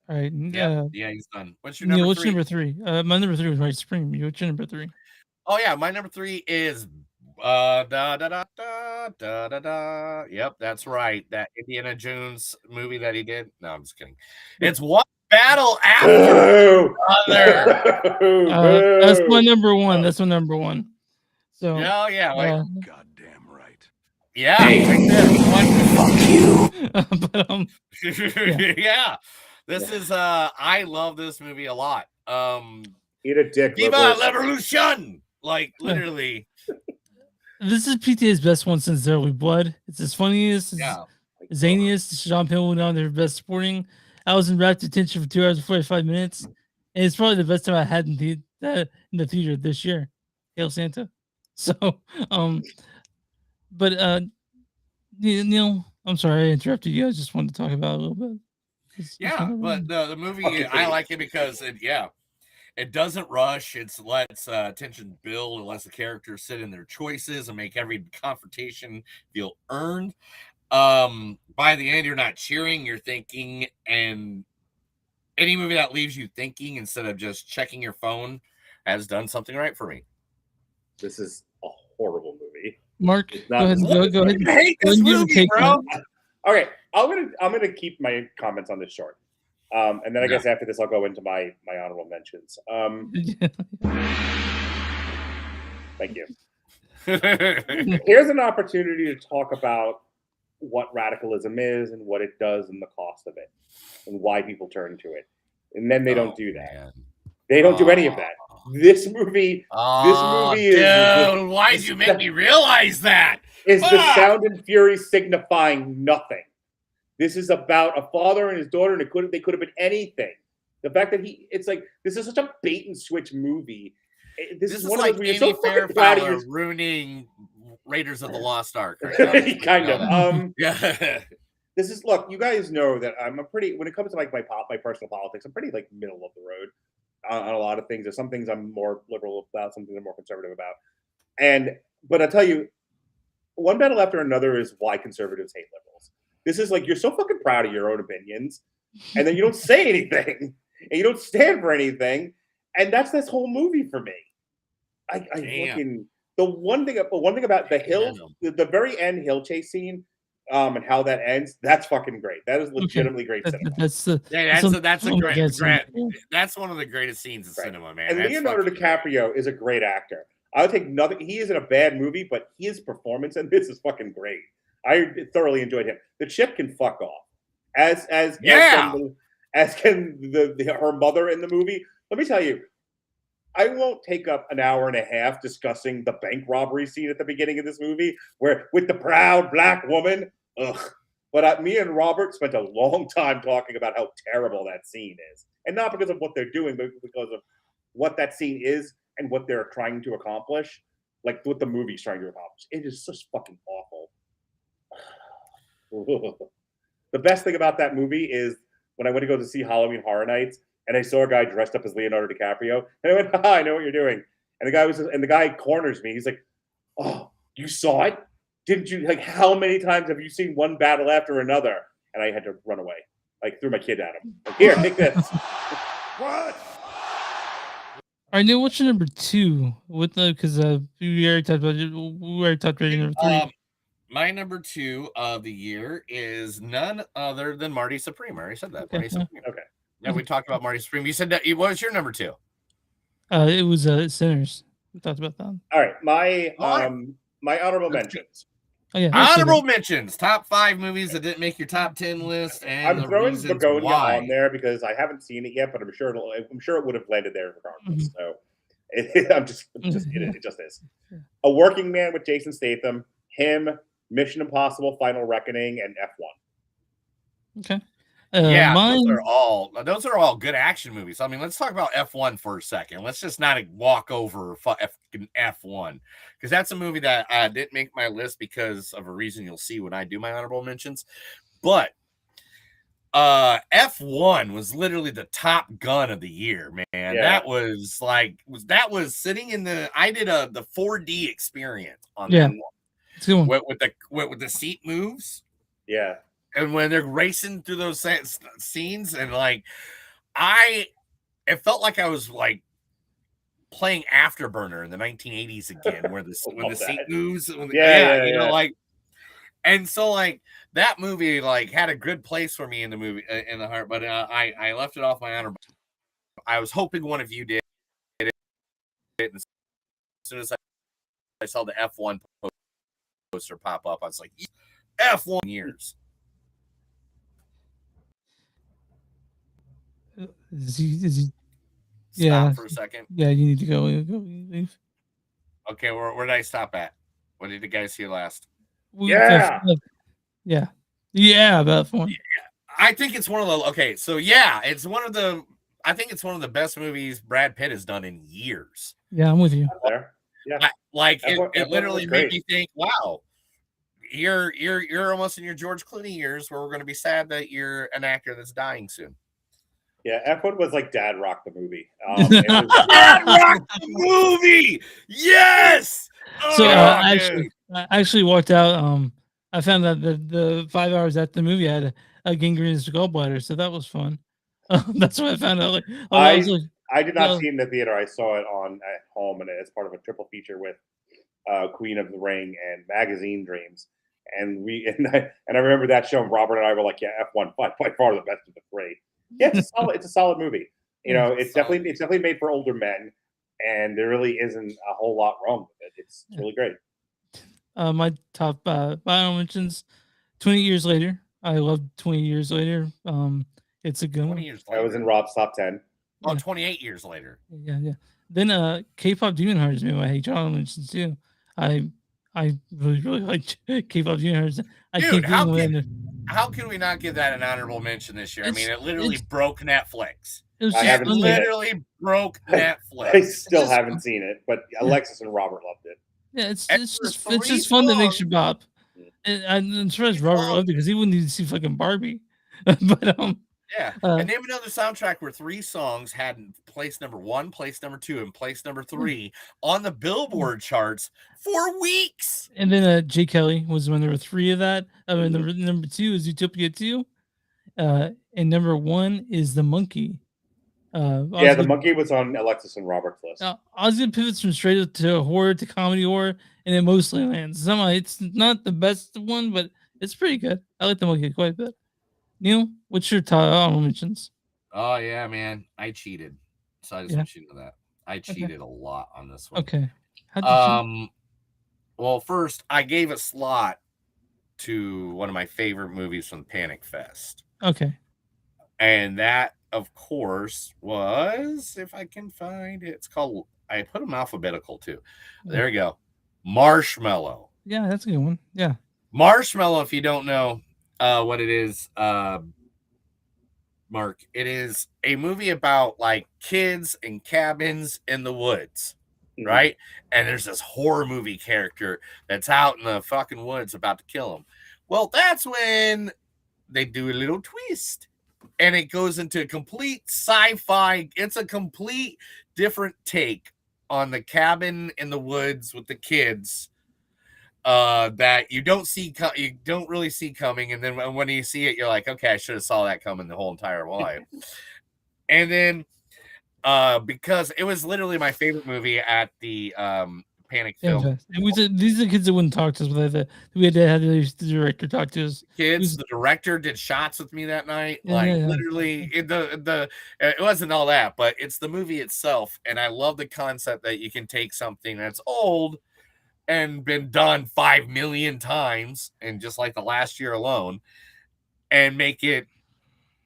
All right. Yeah, he's done. What's your number 3? What's number 3? My number 3 was White Supreme. What's your number 3? Oh yeah, my number 3 is Yep, that's right. That Indiana Jones movie that he did. No, I'm just kidding. It's One Battle After Another. That's my number 1. That's my number 1. So. Oh yeah. Goddamn right. Yeah. Fuck you. Yeah. This is I love this movie a lot. Eat a dick. Viva la Revolution! Like literally. This is PTA's best one since There Will Be Blood. It's his funniest, zaniest. Sean Penn went on their best supporting. I was in rapt attention for 2 hours and 45 minutes. And it's probably the best time I had in the theater this year. Hail Santa. So, but Neil, I'm sorry I interrupted you. I just wanted to talk about it a little bit. But the movie, I like it because it doesn't rush. It lets tension build. It lets the characters sit in their choices and make every confrontation feel earned. By the end, you're not cheering, you're thinking. And any movie that leaves you thinking instead of just checking your phone has done something right for me. This is a horrible movie. Mark, go ahead. I hate this movie, bro. Okay, I'm gonna keep my comments on this short. And then I guess after this, I'll go into my honorable mentions. Thank you. Here's an opportunity to talk about what radicalism is and what it does and the cost of it and why people turn to it. And then they don't do that. Man. They don't do any of that. This movie is... why'd you make me realize that? Is the Sound and Fury signifying nothing. This is about a father and his daughter, and they could have been anything. The fact that it's like, this is such a bait and switch movie. This is one like of those Amy Fairfowler ruining Raiders of the Lost Ark. Right? Kind of. This is, look, you guys know that I'm when it comes to like my personal politics, I'm pretty like middle of the road on a lot of things. There's some things I'm more liberal about, some things I'm more conservative about. But I'll tell you, One Battle After Another is why conservatives hate liberals. This is like, you're so fucking proud of your own opinions, and then you don't say anything, and you don't stand for anything, and that's this whole movie for me. I fucking, the one thing about the hill, the very end hill chase scene, and how that ends, that's fucking great. That is legitimately great cinema. That's one of the greatest scenes in cinema, man. And Leonardo DiCaprio is a great actor. I would take nothing. He is in a bad movie, but his performance in this is fucking great. I thoroughly enjoyed him. The chick can fuck off, as can her mother in the movie. Let me tell you, I won't take up an hour and a half discussing the bank robbery scene at the beginning of this movie, where with the proud black woman. Ugh. But me and Robert spent a long time talking about how terrible that scene is, and not because of what they're doing, but because of what that scene is and what they're trying to accomplish, like what the movie's trying to accomplish. It is just fucking awful. The best thing about that movie is when I went to go to see Halloween Horror Nights, and I saw a guy dressed up as Leonardo DiCaprio, and I went, "Ha, I know what you're doing." And the guy corners me. He's like, "Oh, you saw it? Didn't you? Like, how many times have you seen One Battle After Another?" And I had to run away. Like, threw my kid at him. Like, here, take this. What? All right, Neil, what's your number 2? Because we already talked about it. We already talked about number 3. My number 2 of the year is none other than Marty Supreme. I already said that. Marty Supreme. Okay. Yeah, we talked about Marty Supreme. You said that. What was your number 2? It was Sinners. We talked about that. All right. My honorable mentions. Oh yeah. Honorable mentions. Top 5 movies that didn't make your top 10 list, and I'm the throwing reasons Begonia why. on there because I haven't seen it yet, but I'm sure it would have landed there regardless. Mm-hmm. So it just is. A Working Man with Jason Statham, him, Mission Impossible: Final Reckoning, and F1. Okay. Yeah, mine... those are all good action movies. I mean, let's talk about F1 for a second. Let's just not walk over F1 because that's a movie that didn't make my list because of a reason you'll see when I do my honorable mentions. But F1 was literally the Top Gun of the year, man. Yeah. That was sitting in the. I did the 4D experience on Yeah. that one with the seat moves. Yeah. And when they're racing through those scenes, and like, it felt like I was like playing Afterburner in the 1980s again, where when the seat moves, you know, like, and so like that movie like had a good place for me in the movie in the heart, but I left it off my honor. I was hoping one of you did it. And as soon as I saw the F1 poster pop up, I was like, F1 years. Is he Stop for a second. Yeah, you need to go. Leave. Okay, where did I stop at? What did you guys see last? Yeah. About F1. Yeah. I think it's one of the I think it's one of the best movies Brad Pitt has done in years. Yeah, I'm with you. There. Yeah. It literally made me think, wow, you're almost in your George Clooney years where we're going to be sad that you're an actor that's dying soon. Yeah, F1 was like Dad Rock the movie. Dad Rock the movie! Yes! So I actually walked out. I found out that the 5 hours after the movie I had a gangrenous gallbladder, so that was fun. That's what I found out. I did not see it in the theater. I saw it at home, and as part of a triple feature with Queen of the Ring and Magazine Dreams. And I remember that show. And Robert and I were like, "Yeah, F1 by far the best of the 3." Yeah, it's a solid movie. You know, it's definitely made for older men, and there really isn't a whole lot wrong with it. It's really great. My top final mentions: 20 Years Later. I love 20 Years Later. It's a good one. 20 years later. I was in Rob's top 10. Oh, 28 years later. Yeah. Then K-pop Demon Hunters made my honorable mentions too. I really like K-pop Demon Hunters. Dude, how can we not give that an honorable mention this year? I mean, it literally broke Netflix. I literally broke Netflix. I still haven't seen it, but Alexis and Robert loved it. Yeah, it's just fun that makes you bop. I'm surprised Robert loved it because he wouldn't need to see fucking Barbie. But yeah, and name another soundtrack where 3 songs had place number 1, place number 2, and place number 3 on the Billboard charts for weeks. And then J. Kelly was when there were 3 of that. Number 2 is Utopia 2, and number 1 is The Monkey. The Monkey was on Alexis and Robert's list. Ozzy pivots from straight to horror to comedy horror, and it mostly lands. It's not the best one, but it's pretty good. I like The Monkey quite a bit. Neil, what's your top honorable mentions? Oh yeah, man, I cheated. So I just want you to know that I cheated a lot on this one. Okay. How'd you cheat? Well, first I gave a slot to one of my favorite movies from Panic Fest. Okay. And that, of course, was, if I can find it, it's called. I put them alphabetical too. There we go. Marshmallow. Yeah, that's a good one. Yeah. Marshmallow. If you don't know what it is, Mark, it is a movie about like kids and cabins in the woods, right? And there's this horror movie character that's out in the fucking woods about to kill him. Well, that's when they do a little twist, and it goes into a complete sci-fi. It's a complete different take on the cabin in the woods with the kids. That you don't really see coming, and then when you see it, you're like, okay, I should have saw that coming the whole entire life. And then because it was literally my favorite movie at the Panic Yeah, film. fast. And these are the kids that wouldn't talk to us, but we had to have the director talk to us. Kids, the director did shots with me that night. Yeah, Like yeah. literally, it wasn't all that, but it's the movie itself, and I love the concept that you can take something that's old and been done 5 million times, and just like the last year alone, and make it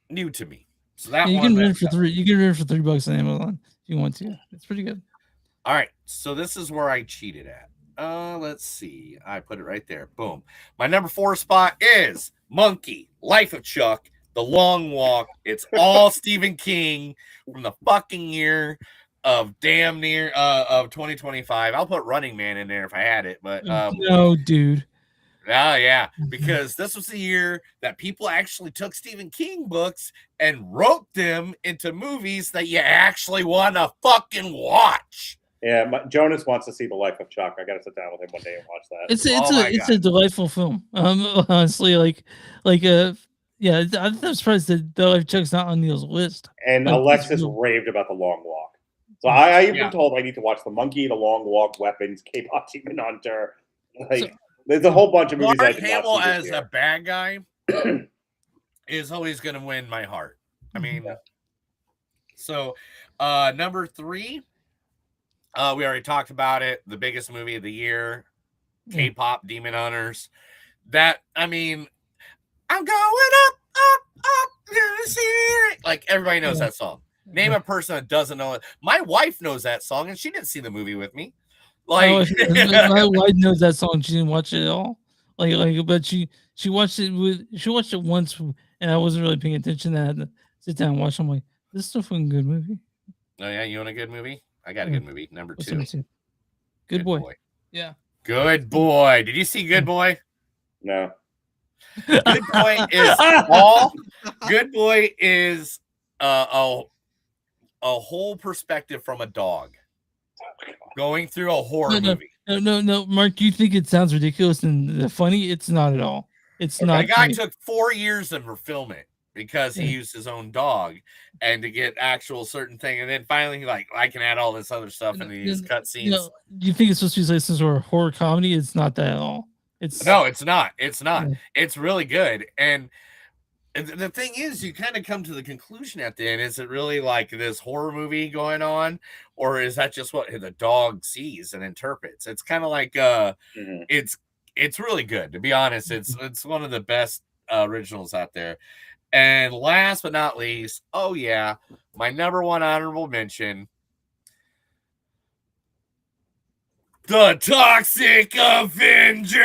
new to me. So that Yeah, you one can rent for $3. You can rent for $3 on Amazon if you want to. It's pretty good. All right, so this is where I cheated at. Let's see. I put it right there. Boom. My number 4 spot is Monkey, Life of Chuck, The Long Walk. It's all Stephen King from the fucking year of damn near of 2025. I'll put Running Man in there if I had it, but no, dude. Oh yeah, because this was the year that people actually took Stephen King books and wrote them into movies that you actually want to fucking watch. Yeah, Jonas wants to see The Life of Chuck. I got to sit down with him one day and watch that. It's a delightful film. Honestly, yeah, I'm surprised that The Life of Chuck's not on Neil's list. And Alexis raved about The Long Walk. So I even been told I need to watch The Monkey, The Long Walk, Weapons, K-pop Demon Hunter. There's a whole bunch of movies. Mark Hamill as a bad guy is always going to win my heart. I mean, so number 3. We already talked about it. The biggest movie of the year, K-pop Demon Hunters. That, I mean, I'm going up, like everybody knows that song. Name a person that doesn't know it. My wife knows that song, and she didn't see the movie with me. Like my wife knows that song. She didn't watch it at all. But she watched it once, and I wasn't really paying attention. I had to sit down and watch. I'm like, this is a fucking good movie. Oh yeah, you want a good movie? I got a good movie. Number 2. Good boy. Yeah. Good Boy. Did you see Good Boy? No. Good Boy is all. Good Boy is a whole perspective from a dog going through a horror movie. No, Mark. You think it sounds ridiculous and funny? It's not at all. It's not. The guy took 4 years to film it because he used his own dog and to get actual certain thing, and then finally I can add all this other stuff in these cutscenes. You think it's supposed to be like some sort of horror comedy? It's not that at all. It's not. It's really good. And the thing is, you kind of come to the conclusion at the end: is it really like this horror movie going on, or is that just what the dog sees and interprets? It's kind of like it's really good, to be honest. It's one of the best originals out there. And last but not least, my number 1 honorable mention, The Toxic Avenger.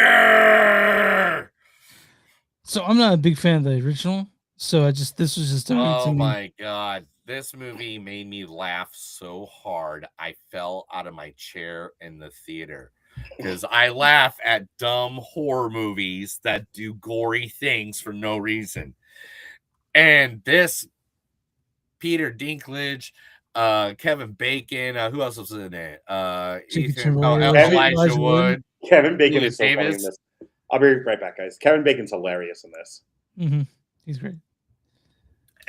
So I'm not a big fan of the original. So this was just a movie to me. My god, this movie made me laugh so hard I fell out of my chair in the theater because I laugh at dumb horror movies that do gory things for no reason. And this, Peter Dinklage, Kevin Bacon, who else was in it? Elijah Wood. Kevin Bacon is so funny in this. I'll be right back, guys. Kevin Bacon's hilarious in this. Mm-hmm. He's great.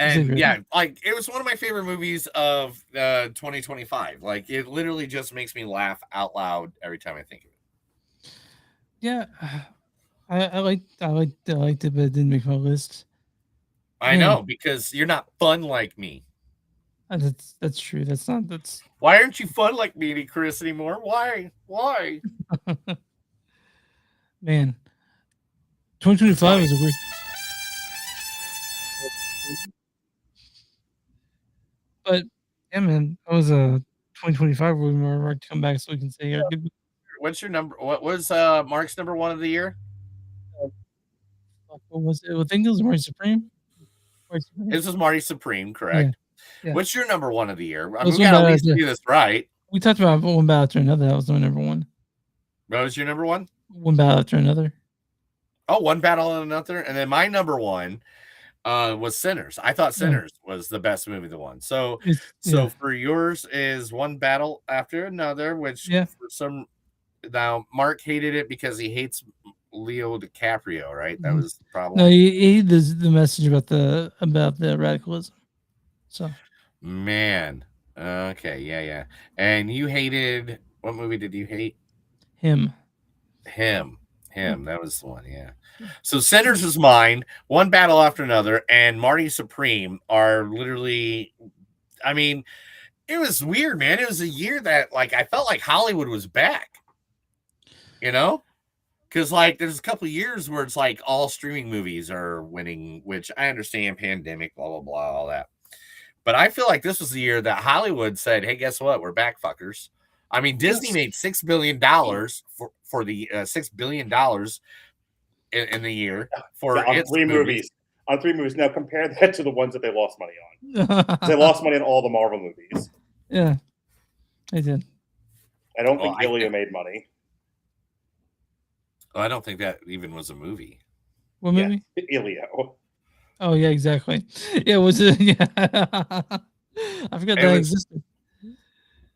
And it was one of my favorite movies of 2025. Like, it literally just makes me laugh out loud every time I think of it. Yeah, I liked it, but it didn't make my list. I know, because you're not fun like me. That's true. That's why aren't you fun like me, Chris, anymore? Why? Man, 2025 is a weird. But yeah, man, that was a 2025 where we were to come back so we can say good. What's your number? What was Mark's number 1 of the year? What was it? I think it was Marty Supreme. This was Marty Supreme, correct? Yeah. What's your number 1 of the year? We gotta at least do this right. We talked about one battle after another. That was my number 1. What was your number 1? One battle after another. Oh, one battle and another, and then my number 1 was Sinners. I thought Sinners was the best movie of the one. So for yours is One Battle After Another, which for some now Mark hated it because he hates Leo DiCaprio, right? That was the problem. No, he hated the message about the radicalism. So man, okay, yeah. And you hated, what movie did you hate? Him. That was the one, yeah. So Sinners is mine, one battle after another, and Marty Supreme are literally, I mean, it was weird, man. It was a year that, like, I felt like Hollywood was back, you know? Because, like, there's a couple of years where it's like all streaming movies are winning, which I understand, pandemic, blah, blah, blah, all that. But I feel like this was the year that Hollywood said, hey, guess what? We're back, fuckers. I mean, Disney made $6 billion for the $6 billion in the year for on its three movies. On 3 movies. Now compare that to the ones that they lost money on. They lost money on all the Marvel movies. Yeah, I did. I don't think Ilya made money. I don't think that even was a movie. What movie? Ilya. Oh yeah, exactly. Yeah, was it? Yeah, I forgot that existed.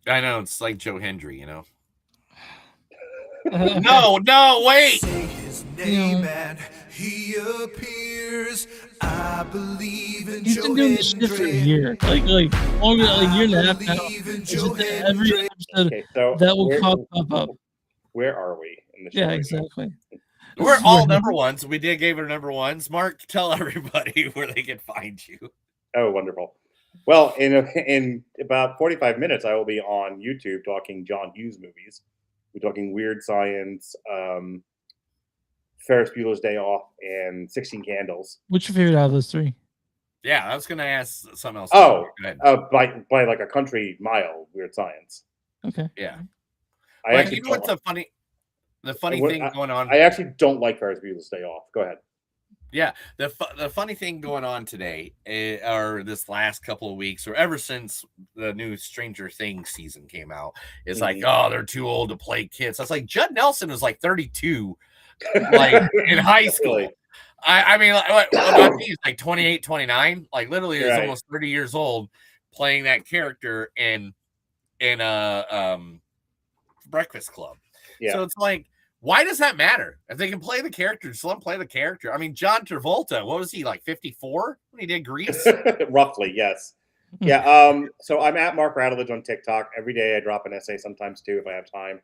I know, it's like Joe Hendry, you know. No, wait. Say his name and he appears. I believe in He's been doing this shit for a year, like longer, like a year and a half now. Every episode that will pop up. Where are we in the show? Yeah, exactly. We're all number ones. We give our number ones. Mark, tell everybody where they can find you. Oh, wonderful. Well, in about 45 minutes, I will be on YouTube talking John Hughes movies. We're talking Weird Science, Ferris Bueller's Day Off, and 16 Candles. What's your favorite out of those 3? Yeah, I was going to ask something else. Oh, by like a country mile, Weird Science. Okay. Yeah. I actually you know what's the funny thing going on? I actually don't like Ferris Bueller's Day Off. Go ahead. Yeah, the funny thing going on today, or this last couple of weeks, or ever since the new Stranger Things season came out, is like, oh, they're too old to play kids. I was like, Judd Nelson was like 32, like in high school. I mean, he's like 28, 29, like literally, he's almost 30 years old playing that character in Breakfast Club. Yeah. So it's like, why does that matter? If they can play the character, just let them play the character. I mean, John Travolta, what was he, like 54 when he did Grease? Roughly, yes. Yeah. So I'm at Mark Radulich on TikTok. Every day I drop an essay, sometimes 2 if I have time.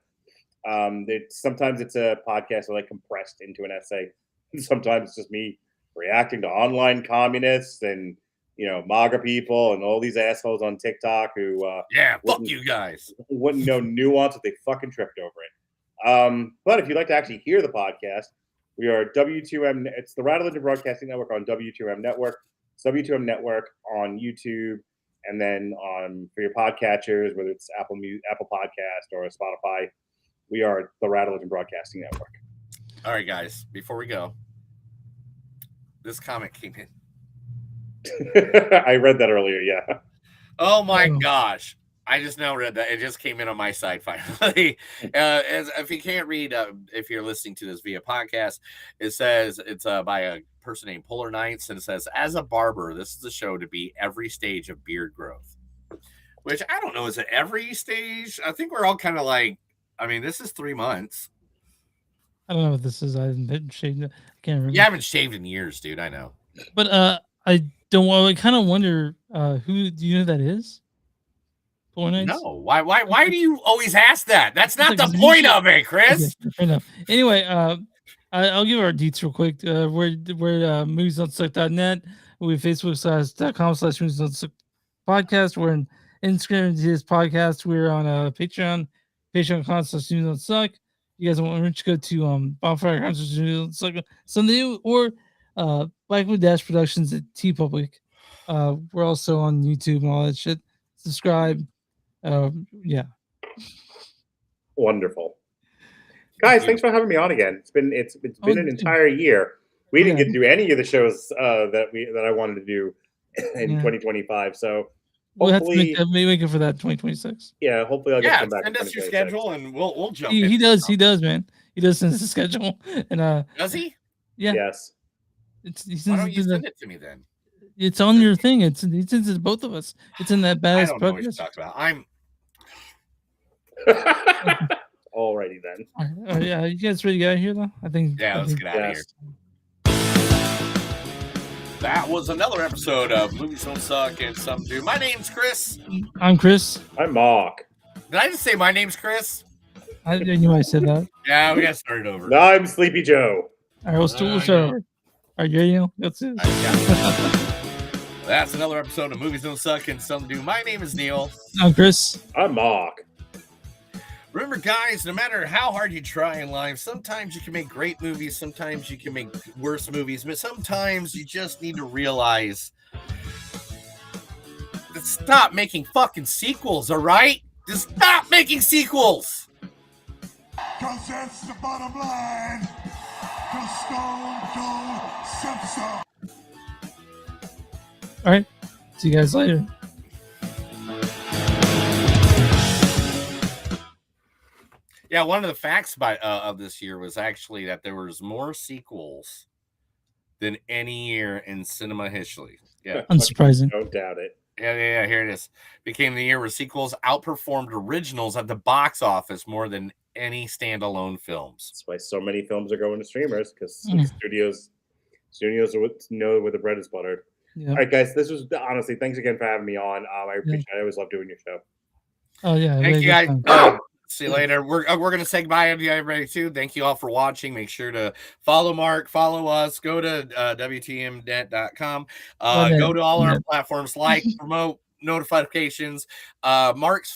Sometimes it's a podcast like compressed into an essay. Sometimes it's just me reacting to online communists and MAGA people and all these assholes on TikTok who fuck you guys wouldn't know nuance if they fucking tripped over it. But if you'd like to actually hear the podcast, we are W2M. It's the Radulich Broadcasting Network on W2M Network. It's W2M Network on YouTube, and then for your podcatchers, whether it's Apple Podcast or Spotify, we are the Radulich Broadcasting Network. All right, guys. Before we go, this comment came in. I read that earlier. Yeah. Oh my gosh. I just now read that. It just came in on my side finally. If you can't read, if you're listening to this via podcast, it says it's by a person named Polar Nights, and it says, as a barber, this is a show to be every stage of beard growth. Which I don't know, is it every stage? I think we're all kind of like, I mean, this is 3 months. I don't know what this is. I haven't shaved. I can't remember. You haven't shaved in years, dude. I know. But I kind of wonder who do you know who that is? No, why do you always ask that? That's not the point of it, Chris. Okay, fair enough. Anyway, I'll give our deets real quick. We're moviesdon'tsuck.net. We're facebook.com/moviesdon'tsuck podcast. We're on Instagram, his podcast. We're on Patreon, patreon.com/moviesdon'tsuck. You guys want to go to bonfire.com/moviesdon'tsuck something, or Blackwood Dash Productions at TeePublic. We're also on YouTube and all that shit. Subscribe. Yeah. Wonderful. Guys, thanks for having me on again. It's been an entire year. We didn't get to do any of the shows that I wanted to do in 2025 So we'll have to make it for that 2026. Yeah, hopefully I'll get to come back. Send us your schedule and we'll jump. He does, man. He does send us a schedule. And does he? Yeah. Yes. Why don't you send it to me then? It's on your thing. He sends it to both of us. It's in that badass. I don't know what you're talking about. Alrighty then. Yeah, you guys ready to get out of here though? I think. Yeah, let's get out of here. That was another episode of Movies Don't Suck and Some Do. My name's Chris. I'm Chris. I'm Mark. Did I just say my name's Chris? You might have said that. Yeah, we got to start it over. No, I'm Sleepy Joe. All right, we'll start over. All right, Neil. That's it. That's another episode of Movies Don't Suck and Some Do. My name is Neil. I'm Chris. I'm Mark. Remember, guys, no matter how hard you try in life, sometimes you can make great movies, sometimes you can make worse movies, but sometimes you just need to realize that stop making fucking sequels, all right? Just stop making sequels! Cause that's the bottom line. Cause Stone Cold said so. All right. See you guys later. Yeah, one of the facts of this year was actually that there was more sequels than any year in cinema history. Yeah, unsurprising. Don't doubt it. Yeah. Here it is. Became the year where sequels outperformed originals at the box office more than any standalone films. That's why so many films are going to streamers, because studios know where the bread is buttered. Yeah. All right, guys. This was honestly. Thanks again for having me on. I appreciate it. I always love doing your show. Oh yeah. Thank you, guys. See you later. We're gonna say goodbye to everybody too. Thank you all for watching. Make sure to follow Mark, follow us. Go to WTMnet.com. Go to all our platforms, like, promote, notifications. Mark's